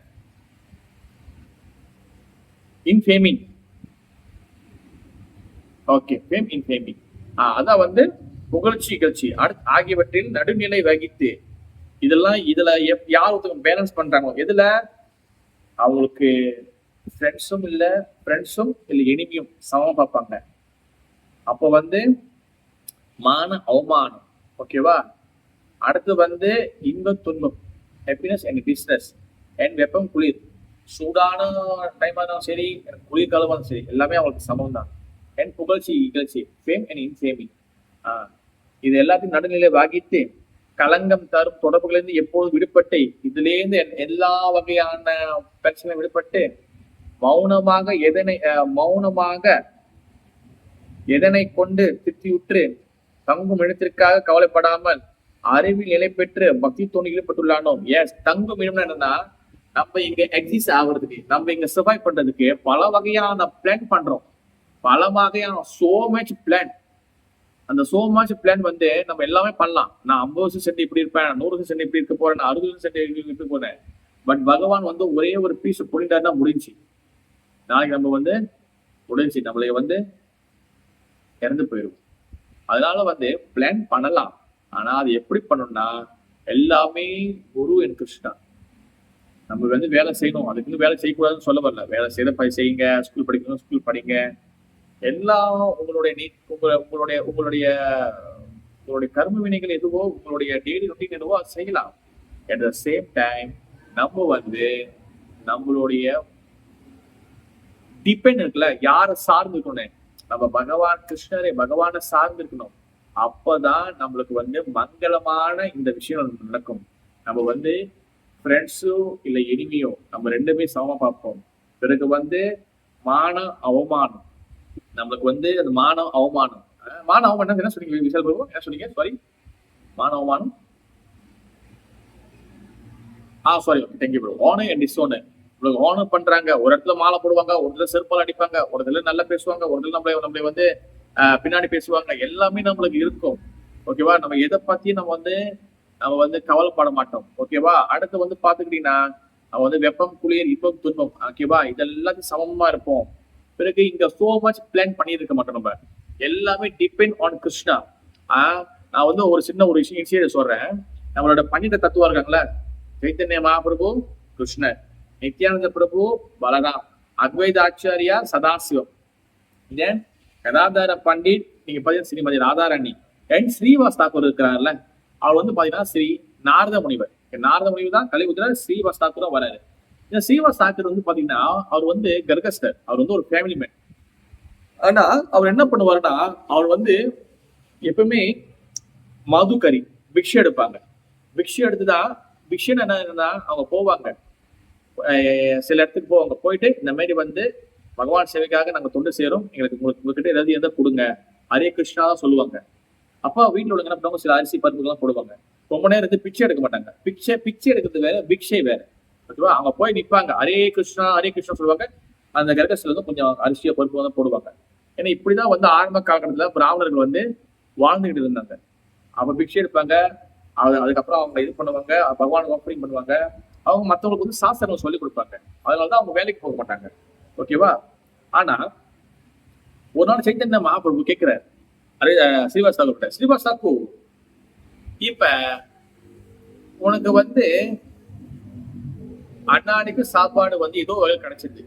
இன்ஃபேமிங். ஓகே, ஃபேம் இன்ஃபேமிங். அதான் வந்து புகழ்ச்சி இகழ்ச்சி ஆகியவற்றில் நடுநிலை வகித்து. இதெல்லாம் இதுல யார் ஒருத்தவங்க பேலன்ஸ் பண்றாங்க, எதுல அவங்களுக்கு ஃப்ரெண்ட்ஸும் இல்ல, ஃப்ரெண்ட்ஸும் இல்ல எனிமியும் சமம் பார்ப்பாங்க. அப்போ வந்து மான அவமானம், ஓகேவா? அடுத்து வந்து இன்ப துன்பம், ஹாப்பினஸ் அண்ட் டிஸ்ட்ரெஸ். அண்ட் வெப்பம் குளிர். சூடான டைமா இருந்தாலும் சரி, குளிர்காலமா இருந்தாலும் சரி, எல்லாமே அவங்களுக்கு சமம் தான். அண்ட் புகழ்ச்சி இகழ்ச்சி, ஃபேம் அண்ட் இன்ஃபேமிங். இது எல்லாத்தையும் நடுநிலை வகித்து களங்கம் தரும் தொடர்புகளிலிருந்து எப்போதும் விடுபட்டு, இதிலேருந்து எல்லா வகையான பிரச்சனை விடுபட்டு மௌனமாக எதனை கொண்டு திருப்தியுற்று தங்கும் இடத்திற்காக கவலைப்படாமல் அறிவில் நிலை பெற்று பக்தி தோணி ஈடுபட்டுள்ளானோ. எஸ், தங்கும் இடம் என்னன்னா நம்ம இங்க எக்ஸிஸ்ட் ஆகுறதுக்கு, நம்ம இங்க சர்வைவ் பண்றதுக்கு பல வகையான பிளான் பண்றோம். பல வகையான சோ மச் பிளான். அந்த சோ மச் பிளான் வந்து நம்ம எல்லாமே பண்ணலாம். நான் 50% இப்படி இருப்பேன், 100% இப்படி இருக்க போறேன், 60% இருக்க போறேன். பட் பகவான் வந்து ஒரே ஒரு பீஸ் புரிந்தாருன்னா முடிஞ்சு. நாளைக்கு நம்ம வந்து முடிஞ்சு நம்மளை வந்து இறந்து போயிடும். அதனால வந்து பிளான் பண்ணலாம், ஆனா அது எப்படி பண்ணணும்னா எல்லாமே குரு அண்ட் கிருஷ்ணா. நம்ம வந்து வேலை செய்யணும், அதுக்கு வேலை செய்யக்கூடாதுன்னு சொல்ல வரல. வேலை செய்யுங்க, ஸ்கூல் படிக்கணும் ஸ்கூல் படிங்க, எல்லாம் உங்களுடைய உங்களுடைய கர்ம வினைகள் எதுவோ, உங்களுடைய டெய்லி ரொட்டீன் எதுவோ அது செய்யலாம். அட் த சேம் டைம் நம்ம வந்து நம்மளுடைய டிபெண்ட் இருக்குல்ல, யாரை சார்ந்து இருக்கணும், நம்ம பகவான் கிருஷ்ணரை பகவானை சார்ந்து இருக்கணும். அப்பதான் நம்மளுக்கு வந்து மங்களமான இந்த விஷயம் நடக்கும். நம்ம வந்து ஃப்ரெண்ட்ஸோ இல்ல எனிமியோ நம்ம ரெண்டுமே சமமா பார்ப்போம். பிறகு வந்து மான அவமானம், நம்மளுக்கு வந்து அது மான அவமானம் என்ன சொன்னீங்க விஷால் பிரபு? என்ன சொன்னீங்க? சாரி, மான அவமானம். Sorry, okay, thank you bro. Honour and dishonour. உங்களுக்கு ஆனர் பண்றாங்க, ஒரு இடத்துல மாலை போடுவாங்க, ஒரு இடத்துல செருப்பால் அடிப்பாங்க, ஒரு இடத்துல நல்லா பேசுவாங்க, ஒரு இடத்துல நம்மளை வந்து பின்னாடி பேசுவாங்க. எல்லாமே நம்மளுக்கு இருக்கும், ஓகேவா? நம்ம எதை பத்தியும் நம்ம வந்து கவலைப்பட மாட்டோம், ஓகேவா? அடுத்து வந்து பாத்துக்கிட்டீங்கன்னா நம்ம வந்து வெப்பம் குளிர் இன்பம் துன்பம், ஓகேவா? இதெல்லாத்தையும் சமமா இருப்போம். பிறகு இங்க சோ மச் பிளான் பண்ணியிருக்க மாட்டோம். நம்ம எல்லாமே டிபெண்ட் ஆன் கிருஷ்ணா. நான் வந்து ஒரு சின்ன ஒரு விஷயம் சொல்றேன். நம்மளோட பண்டித தத்துவம் இருக்காங்களே, சைத்தன்ய மகாபிரபு கிருஷ்ணர், நித்யானந்த பிரபு பலராம், அத்வைத ஆச்சாரியா சதாசிவம், தென் கதாதார பண்டிட் நீங்க பாத்தீங்கன்னா ஸ்ரீமதி ராதாராணி, அண்ட் ஸ்ரீவாஸ் தாக்கூர் இருக்கிறார்ல, அவர் வந்து பாத்தீங்கன்னா ஸ்ரீ நாரத முனிவர். நாரத முனிவர் தான் கலிபுத்திர ஸ்ரீவாஸ் தாக்கூர் வராரு. இந்த ஸ்ரீவாஸ் தாக்கூர் வந்து பாத்தீங்கன்னா அவர் வந்து கர்கஸ்டர், அவர் வந்து ஒரு ஃபேமிலி மேன். ஆனா அவர் என்ன பண்ணுவாருன்னா, அவர் வந்து எப்பவுமே மதுக்கறி பிக்ஷை எடுப்பாங்க. பிக்ஷை எடுத்துதான் பிக்ஷன் என்ன அவங்க போவாங்க, சில இடத்துக்கு போவாங்க. போயிட்டு இந்த மாதிரி வந்து பகவான் சேவைக்காக நாங்க தொண்டு சேரும், எங்களுக்கு உங்ககிட்ட ஏதாவது எதாவது கொடுங்க, ஹரே கிருஷ்ணா தான் சொல்லுவாங்க. அப்பா வீட்டுல உள்ளவங்க என்ன பண்ணுவாங்க, சில அரிசி பருப்புலாம் போடுவாங்க. ரொம்ப நேரம் இருந்து பிச்சை எடுக்க மாட்டாங்க. பிச்சை எடுக்கிறது வேற, பிக்ஷை வேற, ஓகேவா? அவங்க போய் நிற்பாங்க, ஹரே கிருஷ்ணா சொல்லுவாங்க. அந்த கர்கஸ்ல வந்து கொஞ்சம் அரிசியோ பருப்பு தான் போடுவாங்க. ஏன்னா இப்படிதான் வந்து ஆரம்ப காலகட்டத்துல பிராமணர்கள் வந்து வாழ்ந்துகிட்டு இருந்தாங்க. அவங்க பிக்ஷை எடுப்பாங்க, அதுக்கப்புறம் அவங்க இது பண்ணுவாங்க, பகவானுக்கு ஆஃபரிங் பண்ணுவாங்க. அவங்க மற்றவங்களுக்கு வந்து சாஸ்திரங்கள் சொல்லி கொடுப்பாங்க. அதனாலதான் அவங்க வேலைக்கு போக மாட்டாங்க, ஓகேவா? ஆனா ஒரு நாள் சைத்தன்ய மகாபிரபு கேட்கிறார், அரே ஸ்ரீவாஸ் தாக்கூர், ஸ்ரீவாஸ் தாக்கூர், இப்ப உனக்கு வந்து அன்னாடிக்கு சாப்பாடு வந்து ஏதோ கிடைச்சது,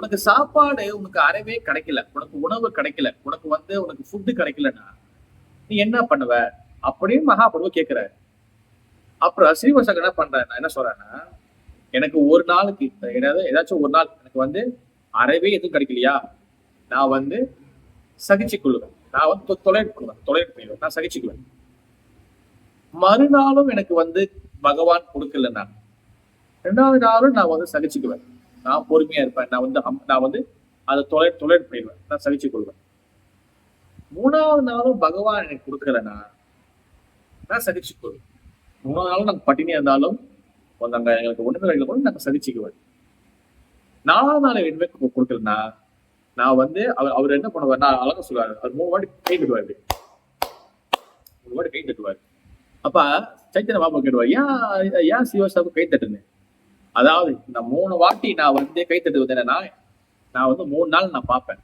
உனக்கு சாப்பாடு உனக்கு அறவே கிடைக்கல, உனக்கு உணவு கிடைக்கல, உனக்கு உனக்கு ஃபுட்டு கிடைக்கலன்னா நீ என்ன பண்ணுவ அப்படின்னு மகாபிரபு கேட்கிறாரு. அப்புறம் ஸ்ரீவத்சகர் என்ன பண்றாரு, என்ன சொல்றேன்னா, எனக்கு ஒரு நாளுக்கு ஏதாச்சும் ஒரு நாள் எனக்கு அறவே எதுவும் கிடைக்கலையா, நான் சகிச்சு கொள்ளுவேன், நான் தொலைட் பண்ணுவேன், நான் சகிச்சுக்குவேன். மறுநாளும் எனக்கு பகவான் கொடுக்கலன்னா 2வது நாளும் நான் சகிச்சுக்குவேன், நான் பொறுமையா இருப்பேன், நான் அதை தொலைட் பண்ணிடுவேன், நான் சகிச்சு கொள்வேன். 3வது நாளும் பகவான் எனக்கு கொடுக்கலன்னா நான் சகிச்சு கொள்வேன். 3வது நாளும் நாங்க பட்டினியா இருந்தாலும் எங்களுக்கு ஒண்ணுமே கிடைக்கல கூட நாங்க சகிச்சுக்குவேன். 4வது நாள் எதுவுமே கொடுக்கலன்னா நான் அவர் என்ன பண்ணுவார், நான் அழகா சொல்லுவாரு, அவர் 3 வாட்டி கை தட்டுவாரு, 3 வாட்டி கை தட்டுவாரு. அப்ப சைத்தன்ய பாபா கேட்டுவார், ஏன் சிவசாபு கை தட்டுன்னு. அதாவது இந்த 3 வாட்டி நான் கை தட்டு என்னன்னா, நான் 3 நாள் நான் பார்ப்பேன்,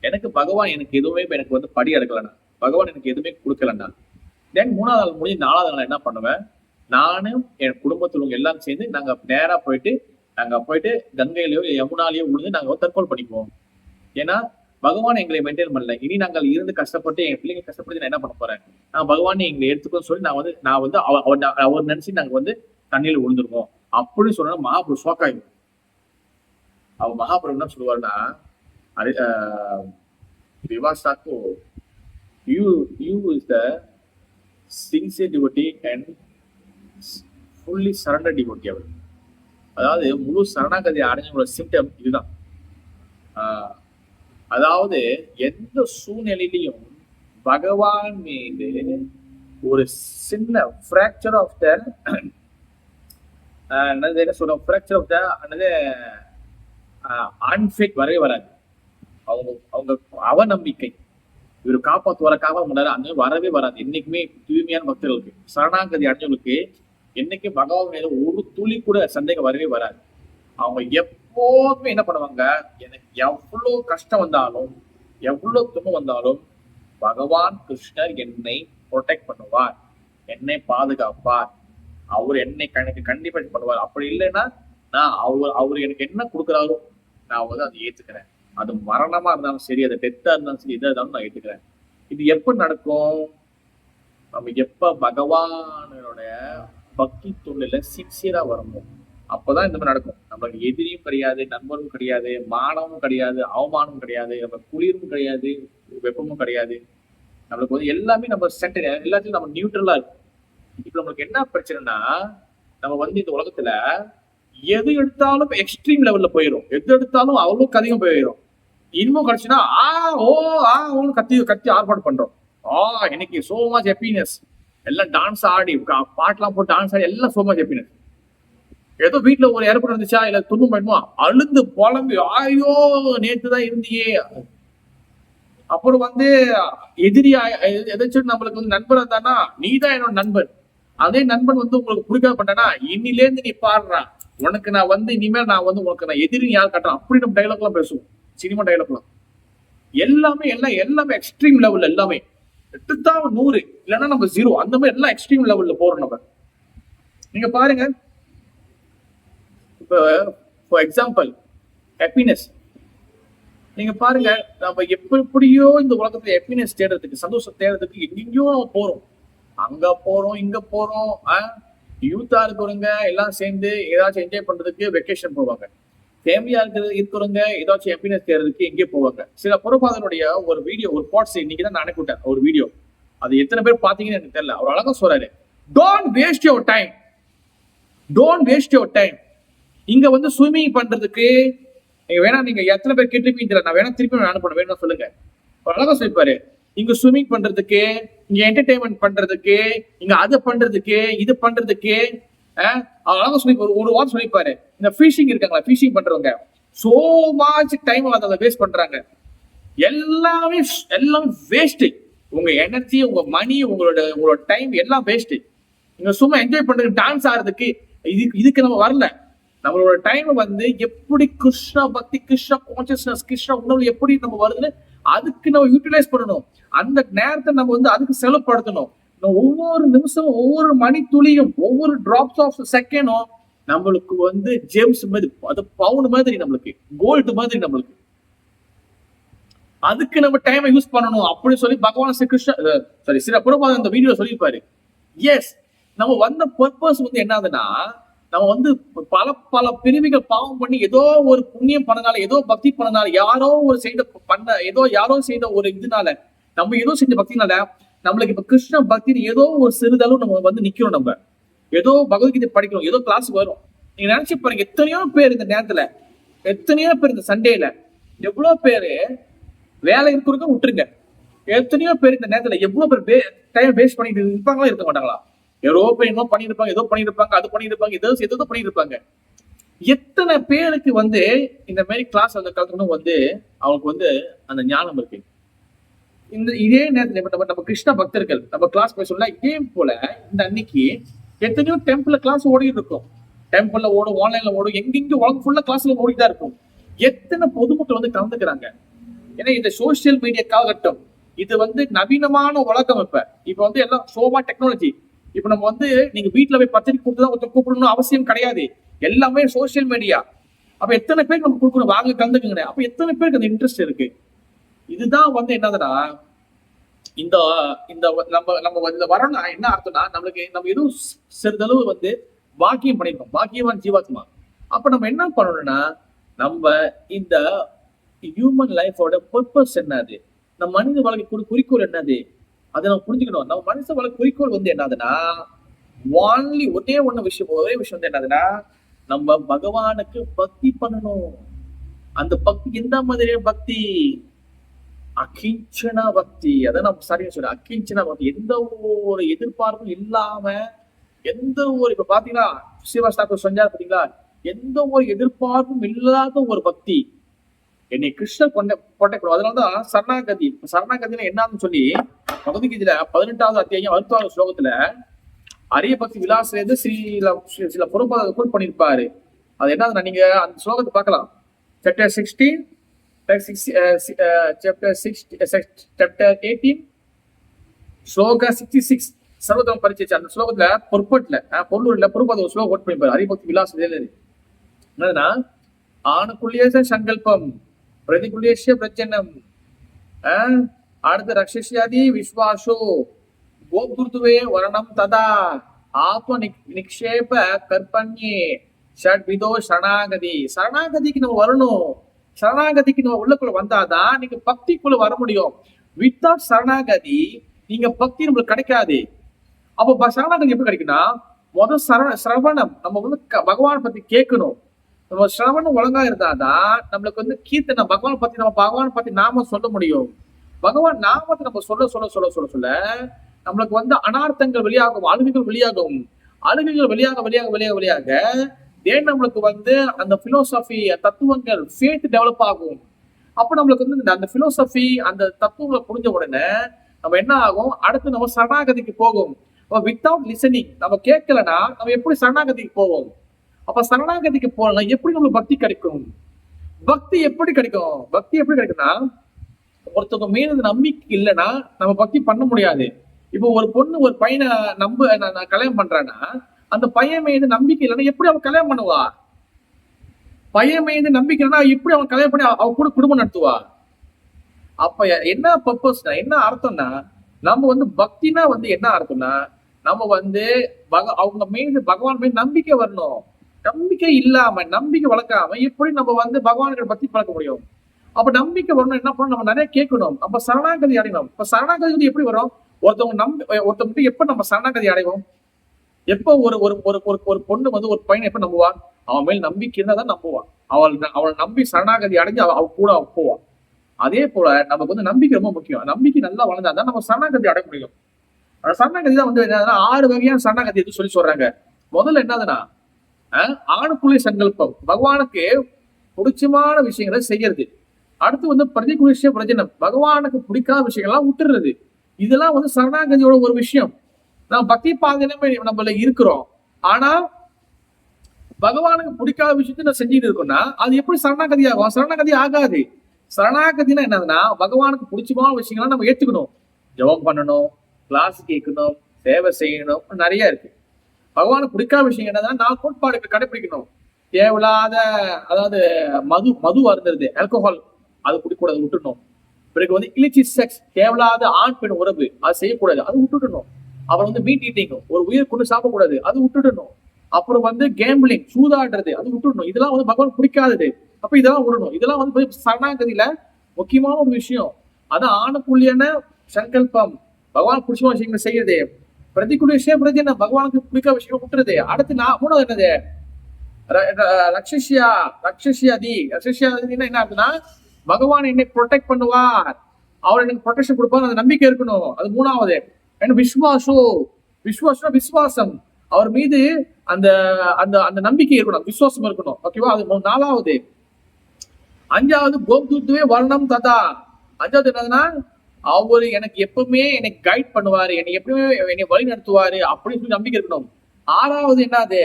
எனக்கு பகவான் எனக்கு எதுவுமே எனக்கு படி எடுக்கலண்ணா, பகவான் எனக்கு எதுவுமே கொடுக்கலண்ணா. தென் 3வது நாள் முடிஞ்சு 4வது நாள் என்ன பண்ணுவேன், நானும் என் குடும்பத்தில் எல்லாரும் சேர்ந்து நாங்க நேரா போயிட்டு கங்கையிலயோ யமுனாலேயோ விழுந்து நாங்க தற்கொலை பண்ணிக்குவோம். ஏன்னா பகவான் எங்களை மெயின்டைன் பண்ணல, இனி நாங்கள் இருந்து கஷ்டப்பட்டு என் பிள்ளைங்க கஷ்டப்பட்டு நான் என்ன பண்ண போறேன், நான் பகவான் எங்களை எடுத்துக்கோன்னு சொல்லி நான் அவர் நினைச்சு நாங்க தண்ணியில விழுந்துருவோம் அப்படின்னு சொன்னா மகாபிரபு ஷாக்காயிடும். அவர் மகாபிரபு என்ன சொல்லுவாருன்னா, Vivasaku, you is the sincere devotee and fully surrendered devotee. அதாவது முழு சரணாகதி அடைஞ்சவங்களோட சிம்டம் இதுதான். அதாவது எந்த சூழ்நிலையிலையும் பகவான் மீது ஒரு சின்ன ஃப்ராக்சர் ஆஃப் த என்ன சொல்றோம், ஃப்ராக்சர் ஆஃப் த அன்ஃபேத் வரவே வராது. அவங்க அவநம்பிக்கை இவர் காப்பாற்றுவதற்காக முன்னாடி அந்த வரவே வராது. என்னைக்குமே தூய்மையான பக்தர்களுக்கு சரணாகதி அடைஞ்சவங்களுக்கு என்னைக்கும் பகவான் மேல ஒரு துளி கூட சந்தேகம் வரவே வராது. அவங்க எப்போதுமே என்ன பண்ணுவாங்க, எனக்கு எவ்வளவு கஷ்டம் வந்தாலும் எவ்வளவு துன்பம் வந்தாலும் பகவான் கிருஷ்ணர் என்னை ப்ரொடெக்ட் பண்ணுவார், என்னை பாதுகாப்பார், அவர் என்னை கண்டிப்பா பண்ணுவார். அப்படி இல்லைன்னா நான் அவர் எனக்கு என்ன கொடுக்குறாரோ நான் அதை ஏத்துக்கிறேன். அது மரணமா இருந்தாலும் சரி, அது டெத்தா இருந்தாலும் சரி, எதா இருந்தாலும் நான் ஏத்துக்கிறேன். இது எப்ப நடக்கும், நம்ம எப்ப பகவானுடைய பக்தி தொழில சின்சியரா வரணும், அப்பதான் இந்த மாதிரி நடக்கும். நம்மளுக்கு எதிரியும் கிடையாது, நண்பரும் கிடையாது, மானமும் கிடையாது, அவமானமும் கிடையாது, நம்ம குளிரும் கிடையாது, வெப்பமும் கிடையாது. நம்மளுக்கு எல்லாமே நம்ம சென்டர், எல்லாத்தையும் நம்ம நியூட்ரலா இருக்கும். இப்ப நம்மளுக்கு என்ன பிரச்சனைனா, நம்ம இந்த உலகத்துல எது எடுத்தாலும் எக்ஸ்ட்ரீம் லெவல்ல போயிடும், எது எடுத்தாலும் அவ்வளவுக்கு அதிகம் போயிடும். இன்பம் கிடைச்சுன்னா ஓன்னு கத்தி ஆர்ப்பாட்டம் பண்றோம். இன்னைக்கு சோ மச் ஹாப்பினஸ், எல்லாம் டான்ஸ் ஆடி பாட்டெல்லாம் போட்டு டான்ஸ் ஆடி எல்லாம் சோ மச் ஹாப்பினஸ். ஏதோ வீட்டுல ஒரு ஏற்பட்டு இருந்துச்சா இல்ல துன்பம் பண்ணுமா அழுந்து புலம்பி ஆயோ நேத்துதான் இருந்தியே. அப்புறம் எதிரியா எதாச்சும் நம்மளுக்கு நண்பர் இருந்தானா, நீதான் என்னோட நண்பன், அதே நண்பன் உங்களுக்கு பிடிக்காத பண்ணனா, இன்னில இருந்து நீ பாடுறா, உனக்கு நான் இனிமேல் நான் உனக்கு நான் எதிரி யார் கட்டுறேன் அப்படி நம்ம டைலாக் எல்லாம் பேசுவோம். சினிமா டைலாக்லாம் எல்லாமே எக்ஸ்ட்ரீம் லெவல்ல, எல்லாமே 100 இல்லைன்னா நம்ம 0 அந்த மாதிரி எல்லாம் எக்ஸ்ட்ரீம் லெவல்ல போறோம் நம்ம. நீங்க பாருங்க, இப்ப ஃபார் எக்ஸாம்பிள் ஹாப்பினஸ் நீங்க பாருங்க, நம்ம எப்படியோ இந்த உலகத்துல ஹாப்பினஸ் தேடுறதுக்கு, சந்தோஷம் தேடுறதுக்கு எங்கெங்கயோ நம்ம போறோம், அங்க போறோம் இங்க போறோம். யூத்தா இருக்கிறவங்க எல்லாம் சேர்ந்து ஏதாச்சும் என்ஜாய் பண்றதுக்கு வெக்கேஷன் போவாங்க, ஃபேமிலியா இருக்கிறவங்க ஏதாச்சும் ஹாப்பினஸ் தேடுறதுக்கு எங்கே போவாங்க. சில புறப்பாதனுடைய ஒரு வீடியோ, ஒரு பாட்ஸ் இன்னைக்கு தான் நான் அனுப்பிவிட்டேன் ஒரு வீடியோ, அது எத்தனை பேர் பாத்தீங்கன்னு எனக்கு தெரியல. அவர் அழகா சொல்றாரு, don't waste your time, don't waste your time. இங்க ஸ்விம்மிங் பண்றதுக்கு வேணா, நீங்க எத்தனை பேர் கேட்டிருப்பீங்க தெரியல, நான் வேணா திருப்பி அனுப்பணும், வேணும் சொல்லுங்க. அவர் அழகா சொல்லிப்பாரு, இங்க ஸ்விம்மிங் பண்றதுக்கு, இங்க என்டர்டைன்மெண்ட் பண்றதுக்கு, இங்க அது பண்றதுக்கு, இது பண்றதுக்கு அழகா சொல்லி ஒரு வாரம் சொல்லிப்பாரு. இந்த ஃபிஷிங் இருக்காங்களா, ஃபிஷிங் பண்றவங்க சோ மச் டைம் அதை வேஸ்ட் பண்றாங்க. எல்லாமே வேஸ்ட். உங்க எனர்ஜி, உங்க மணி, உங்களோட டைம் எல்லாம் வேஸ்ட். நீங்க சும்மா என்ஜாய் பண்றதுக்கு, டான்ஸ் ஆடுறதுக்கு இதுக்கு நம்ம வரல. நம்மளோட டைம் எப்படி கிருஷ்ண பக்தி, கிருஷ்ண கான்சியஸ்னஸ், கிருஷ்ண உணவு எப்படி நம்ம வருதுன்னு அதுக்கு நம்ம யூட்டிலைஸ் பண்ணணும். அந்த நேரத்தை நம்ம அதுக்கு செலவுப்படுத்தணும். ஒவ்வொரு நிமிஷமும், ஒவ்வொரு மணி துளியும், ஒவ்வொரு டிராப்ஸ் ஆஃப் செகண்டும் நம்மளுக்கு வந்து ஜேம்ஸ் மாதிரி, அது பவுன் மாதிரி, நம்மளுக்கு கோல்டு மாதிரி நம்மளுக்கு. அதுக்கு நம்ம டைமை யூஸ் பண்ணணும் அப்படின்னு சொல்லி பகவான் ஸ்ரீ கிருஷ்ண சாரி ஸ்ரீ பிரபுபாதர் அந்த வீடியோ சொல்லியிருப்பாரு. எஸ், நம்ம வந்த பர்பஸ் வந்து என்னதுன்னா, நம்ம வந்து பல பல பிரிவுகள் பாவம் பண்ணி ஏதோ ஒரு புண்ணியம் பண்ணனால, ஏதோ பக்தி பண்ணனால, யாரோ செய்த ஒரு இதனால, நம்ம ஏதோ செஞ்ச பக்தினால நம்மளுக்கு இப்ப கிருஷ்ண பக்தி ஏதோ ஒரு சிறிதளவு நம்ம வந்து நிக்கிறோம். நம்ம ஏதோ பகவத்கீதை படிக்கணும், ஏதோ கிளாஸ் வரும். நீங்க நினைச்சு பாருங்க, எத்தனையோ பேர் இந்த நேரத்துல, எத்தனையோ பேர் இந்த சண்டேல, எவ்வளவு பேரு வேலை இருக்கிறவங்க விட்டுருங்க, எத்தனையோ பேர் இந்த நேரத்துல எவ்வளவு பேர் டைம் வேஸ்ட் பண்ணிட்டு இருப்பாங்களா, இருக்க மாட்டாங்களா? ஏதோ பண்ணிருப்பாங்க, அது பண்ணிருப்பாங்க, ஏதோ பண்ணிருப்பாங்க. எத்தனை பேருக்கு வந்து இந்த மாதிரி கிளாஸ் வந்து கலக்கணும் வந்து அவங்களுக்கு வந்து அந்த ஞானம் இருக்கு. இதே நேரத்துல நம்ம கிருஷ்ண பக்தர்கள் நம்ம கிளாஸ் போய் சொல்ல, இதே போல இந்த அன்னைக்கு எத்தனையோ டெம்பிள்ல கிளாஸ் ஓடிட்டு இருக்கும், டெம்பிள்ல ஓடும், ஆன்லைன்ல ஓடும், எங்கெங்க உலகம் ஃபுல்லா கிளாஸ்ல ஓடிதான் இருக்கும். எத்தனை பொதுமக்கள் வந்து கலந்துக்கிறாங்க. ஏன்னா இந்த சோசியல் மீடியா காலகட்டம், இது வந்து நவீனமான உலகம். இப்ப வந்து எல்லாம் சோமா டெக்னாலஜி. இப்ப நம்ம வந்து நீங்க வீட்டுல போய் பத்திரிக்கை கொடுத்துதான் ஒருத்தர் கூப்பிடணும் அவசியம் கிடையாது, எல்லாமே சோசியல் மீடியா. அப்ப எத்தனை பேருக்கு நம்ம கொடுக்கணும், வாங்க கலந்துக்குங்க. அப்ப எத்தனை பேருக்கு அந்த இன்ட்ரெஸ்ட் இருக்கு? இதுதான் வந்து என்னதுன்னா, இந்த இந்த நம்ம வரணும் என்ன அர்த்தம்னா, நம்மளுக்கு நம்ம எதுவும் சிறிதளவு வந்து பாக்கியம் பண்ணிருக்கோம், பாக்கியவான் ஜீவாத்மா. அப்ப நம்ம என்ன பண்ணணும்னா, நம்ம இந்த ஹியூமன் லைஃபோட பர்பஸ் என்னது, நம்ம மனித வாழ்க்கை குறிக்கோள் என்னது, அதை நம்ம புரிஞ்சுக்கணும். நம்ம மனுஷ வாழ்க்கை குறிக்கோள் வந்து என்னதுன்னா, ஒரே விஷயம் வந்து என்னதுன்னா, நம்ம பகவானுக்கு பக்தி பண்ணணும். அந்த பக்தி எந்த மாதிரியான பக்தி? அகிஞ்சனா பக்தி. அதை நம்ம சரியா சொல்றேன், அகிஞ்சனா பக்தி. எந்த ஒரு எதிர்பார்ப்பும் இல்லாம, எந்த ஒரு இப்ப பாத்தீங்கன்னா சிவசாஸ்திரம் சொன்னார் பாத்தீங்களா, எந்த ஒரு எதிர்பார்ப்பும் இல்லாத ஒரு பக்தி. என்னை கிருஷ்ணர் கொண்டே. அதனாலதான் சரணாகதி. சரணாகதினா என்னன்னு சொல்லி பகவத்கீதையில 18வது அத்தியாயம் 16வது ஸ்லோகத்துல அரிய பக்தி விலாசில சில புறப்பாத கோட் பண்ணிருப்பாரு. அது என்னதுன்னா, நீங்க அந்த ஸ்லோகத்தை பார்க்கலாம். Chapter 16 chapter 18 shloka 66 சர்வதம் பரிச்சை. அந்த ஸ்லோகத்துல பொருள்ல புறப்பாத ஒரு ஸ்லோகம் கோட் பண்ணிருப்பாரு அரிய பக்தி விலாசில. என்னதுன்னா, ஆணுக்குள்ளேய சங்கல்பம், பிரதிகுலேஷ பிரச்சனம், அடுத்த ரக்ஷியாதி விஸ்வாசோ, கோப்துர்துவே வரணம் ததா, ஆத்ம நிக்ஷேப கற்பன்யே, ஷட்விதோ சரணாகதி. சரணாகதிக்கு நம்ம வரணும். சரணாகதிக்கு நம்ம உள்ளக்குள்ள வந்தாதான் நீங்க பக்திக்குள்ள வர முடியும். வித்தவுட் சரணாகதி நீங்க பக்தி நம்மளுக்கு கிடைக்காது. அப்ப சரணாகதி எப்படி கிடைக்குன்னா, முதல் சிரவணம். நம்ம வந்து பகவான் பத்தி கேட்கணும். நம்ம சிரவணம் ஒழுங்கா இருந்தாதான் நம்மளுக்கு வந்து கீர்த்தனை பகவான் பத்தி நாம சொல்ல முடியும். பகவான் நாமத்தை நம்ம சொல்ல நம்மளுக்கு வந்து அனார்த்தங்கள் வெளியாகும், அழுகைகள் வெளியாக நம்மளுக்கு வந்து அந்த பிலோசபி தத்துவங்கள் ஃபேத் டெவலப் ஆகும். அப்ப நம்மளுக்கு வந்து அந்த பிலோசபி அந்த தத்துவங்களை புரிஞ்ச உடனே நம்ம என்ன ஆகும், அடுத்து நம்ம சரணாகதிக்கு போகும். வித்தவுட் லிசனிங் நம்ம கேட்கலன்னா நம்ம எப்படி சரணாகதிக்கு போவோம்? அப்ப சரணாகதிக்கு போகலாம். எப்படி நம்மளுக்கு பக்தி கிடைக்கும்? பக்தி எப்படி கிடைக்கும்னா, ஒருத்தவங்க மீது நம்பிக்கை இல்லைன்னா நம்ம பக்தி பண்ண முடியாது. இப்போ ஒரு பொண்ணு ஒரு பையனை நான் கல்யாணம் பண்றேன்னா, அந்த பையன் மீது நம்பிக்கை இல்லைன்னா எப்படி அவன் கல்யாணம் பண்ணுவா? பையன் மீது நம்பிக்கை இல்லைன்னா எப்படி அவன் கல்யாணம் பண்ணி அவ கூட குடும்பம் நடத்துவா? அப்ப என்ன பர்பஸ்னா, என்ன அர்த்தம்னா, நம்ம வந்து பக்தினா வந்து என்ன அர்த்தம்னா, நம்ம வந்து அவங்க மீது பகவான் மீது நம்பிக்கை வரணும். நம்பிக்கை இல்லாம, நம்பிக்கை வளர்க்காம எப்படி நம்ம வந்து பகவான்கிட்ட பக்தி பழக்க முடியும்? அப்ப நம்பிக்கை வரணும், என்ன பண்ணணும், நம்ம நிறைய கேட்கணும். அப்ப சரணாகதி அடையணும். இப்ப சரணாகதி எப்படி வரும்? ஒருத்தவங்க எப்ப நம்ம சரணாகதி அடைவோம்? எப்போ ஒரு பொண்ணு வந்து ஒரு பையனை எப்ப நம்புவா? அவன் மேல் நம்பிக்கை இருந்தா தான் நம்புவான். அவளை நம்பி சரணாகதி அடைஞ்சு அவ கூட போவான். அதே போல நமக்கு வந்து நம்பிக்கை ரொம்ப முக்கியம். நம்பிக்கை நல்லா வளர்ந்தாதான் நம்ம சரணாகதி அடைய முடியும். சரணாகதி தான் வந்து என்னதுன்னா, 6 வகையான சரணாகதி எது சொல்லி சொல்றாங்க. முதல்ல என்னதுன்னா, ஆணுக்குள்ளே சங்கல்பம், பகவானுக்கு பிடிச்சமான விஷயங்களை செய்யறது. அடுத்து வந்து பிரதிகுலேஷ பிரஜனம், பகவானுக்கு பிடிக்காத விஷயங்கள்லாம் விட்டுறது. இதெல்லாம் வந்து சரணாகதியோட ஒரு விஷயம். நம்ம பக்தி பாதையிலுமே நம்மள இருக்கிறோம். ஆனா பகவானுக்கு பிடிக்காத விஷயத்த நான் செஞ்சுட்டு இருக்கோம்னா அது எப்படி சரணாகதி ஆகும்? சரணாகதி ஆகாது. சரணாகதினா என்னதுன்னா, பகவானுக்கு பிடிச்சமான விஷயங்கள்லாம் நம்ம ஏத்துக்கணும். ஜெபம் பண்ணணும், கிளாஸ் கேட்கணும், சேவை செய்யணும், நிறைய இருக்கு. பகவானுக்கு பிடிக்காத விஷயம் என்னன்னா நான் கோட்பாடுக்கு கடைபிடிக்கணும். தேவையில்லாத அதாவது மது அருந்துறது, ஆல்கோஹால் அது குடிக்கூடாது, விட்டுடணும். பிறகு வந்து இலிச்சி செக்ஸ், தேவையில்லாத ஆண் பெண் உறவு அது செய்யக்கூடாது, அது விட்டுடணும். அப்புறம் வந்து மீட் ஈட்டிங், ஒரு உயிர் கொண்டு சாப்பிடக்கூடாது, அது விட்டுடணும். அப்புறம் வந்து கேம்பிளிங், சூதாடுறது, அது விட்டுடணும். இதெல்லாம் வந்து பகவான் பிடிக்காதது. அப்ப இதெல்லாம் விடணும். இதெல்லாம் வந்து சரணாகதியில முக்கியமான ஒரு விஷயம். அதான் ஆணுக்குள்ளியான சங்கல்பம், பகவான் பிடிச்ச விஷயங்களை செய்யறது. பிரதிக்குள்ள விஷயம் பிரதி என்ன, பகவானுக்கு பிடிக்காத விஷயம் விட்டுறது. அடுத்து மூணாவது என்னது, ரக்ஷியாதி என்ன அப்படின்னா, பகவான் என்னை ப்ரொடெக்ட் பண்ணுவார், அவர் எனக்கு ப்ரொடெக்ஷன் கொடுப்பார், அந்த நம்பிக்கை இருக்கணும். அது மூணாவது. விசுவாசம், அவர் மீது அந்த அந்த அந்த நம்பிக்கை இருக்கணும், விசுவாசம் இருக்கணும். ஓகேவா? அது நாலாவது. அஞ்சாவது கோப்துவே வர்ணம் ததா. அஞ்சாவது என்னதுன்னா, அவரு எனக்கு எப்பவுமே எனக்கு கைட் பண்ணுவாரு, என்னை எப்பவுமே என்னை வழி நடத்துவாரு அப்படின்னு சொல்லி நம்பிக்கை இருக்கணும். ஆறாவது என்னது,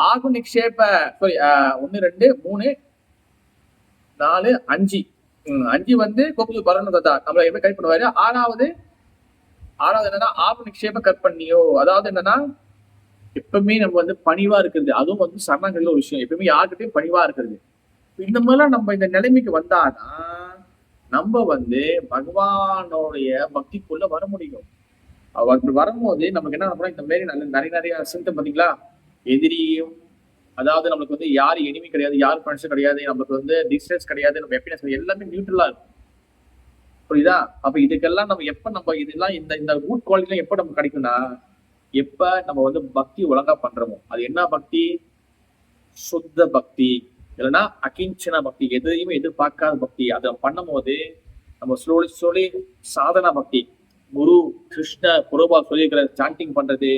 ஆகு நிக்ஷேப, சாரி 1 2 3 4 5 5 வந்து கோபுது வர்ணம் ததா, நம்மள எப்பவுமே கைட் பண்ணுவாரு. ஆறாவது என்னன்னா ஆகு நிக்ஷேப கற்பண்ணியோ, அதாவது என்னன்னா எப்பவுமே நம்ம வந்து பணிவா இருக்கிறது. அதுவும் வந்து சரணாகதியில ஒரு விஷயம், எப்பவுமே யாருக்கிட்டையும் பணிவா இருக்கிறது. இந்த மாதிரிலாம் நம்ம இந்த நிலைமைக்கு வந்தாதான் நம்ம வந்து பகவானுடைய பக்திக்குள்ள வர முடியும். அப்படி வரும்போது நமக்கு என்ன பண்ணணும், இந்த மாதிரி நிறைய சிம்டம் பாத்தீங்களா, எதிரியும், அதாவது நம்மளுக்கு வந்து யார் எனிமி கிடையாது, யார் ஃப்ரெண்ட்ஸும் கிடையாது, நம்மளுக்கு வந்து டிஸ்டன்ஸ் கிடையாது, நம்ம ஹாப்பினஸ் எல்லாமே நியூட்ரலா இருக்கும். புரியுதா? அப்ப இதுக்கெல்லாம் நம்ம இதெல்லாம் இந்த குட் குவாலிட்டிலாம் எப்ப நமக்கு கிடைக்கும்னா, எப்ப நம்ம வந்து பக்தி ஒழுங்கா பண்றோமோ. அது என்ன பக்தி? சுத்த பக்தி, இல்லைன்னா அகிஞ்சன பக்தி, எதையுமே எதிர்பார்க்காத பக்தி. அதை பண்ணும் போது நம்ம ஸ்லோலி சாதனா பக்தி, குரு கிருஷ்ண புரோபா சொல்லியிருக்கிற சாண்டிங் பண்றது,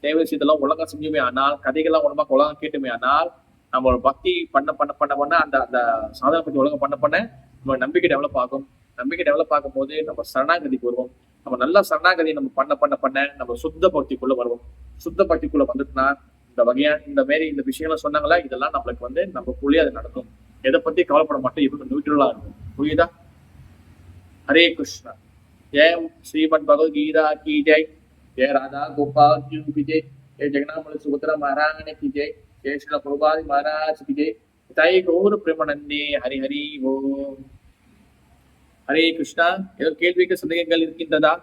தேவை இதெல்லாம் ஒழுங்கா செஞ்சுமே ஆனால், கதைகள்லாம் ஒழுங்கா கேட்டுமே ஆனால், நம்மளோட பக்தி பண்ண அந்த அந்த சாதன பக்தி ஒழுங்கா பண்ண நம்ம நம்பிக்கை டெவலப் ஆகும். நம்பிக்கை டெவலப் ஆகும் போது நம்ம சரணாகதிக்கு வருவோம். நம்ம நல்லா சரணாகதி நம்ம பண்ண நம்ம சுத்த பக்திக்குள்ள வருவோம். சுத்த பக்திக்குள்ள வந்துட்டுனா இந்த மாதிரி இந்த விஷயங்கள்லாம் சொன்னாங்களா, இதெல்லாம் நம்மளுக்கு வந்து நமக்குள்ளேயே அது நடக்கும். எதை பத்தி கவலைப்பட மாட்டோம், இப்ப நியூட்ரலா இருக்கும். புரியுதா? ஹரே கிருஷ்ணா. ஜெயம் ஸ்ரீமத் பகவத்கீதா கி ஜெய். ஜெய ராதா கோபால் की जय. जय जगन्नाथ सुभद्रा महारानी की जय. जय श्री प्रभुपाद महाराज की जय. ताई गौर प्रेमानंदे. हरि हरि ஓம். ஹரே கிருஷ்ணா. ஏதோ கேள்விக்கு சந்தேகங்கள் இருக்கின்றதா?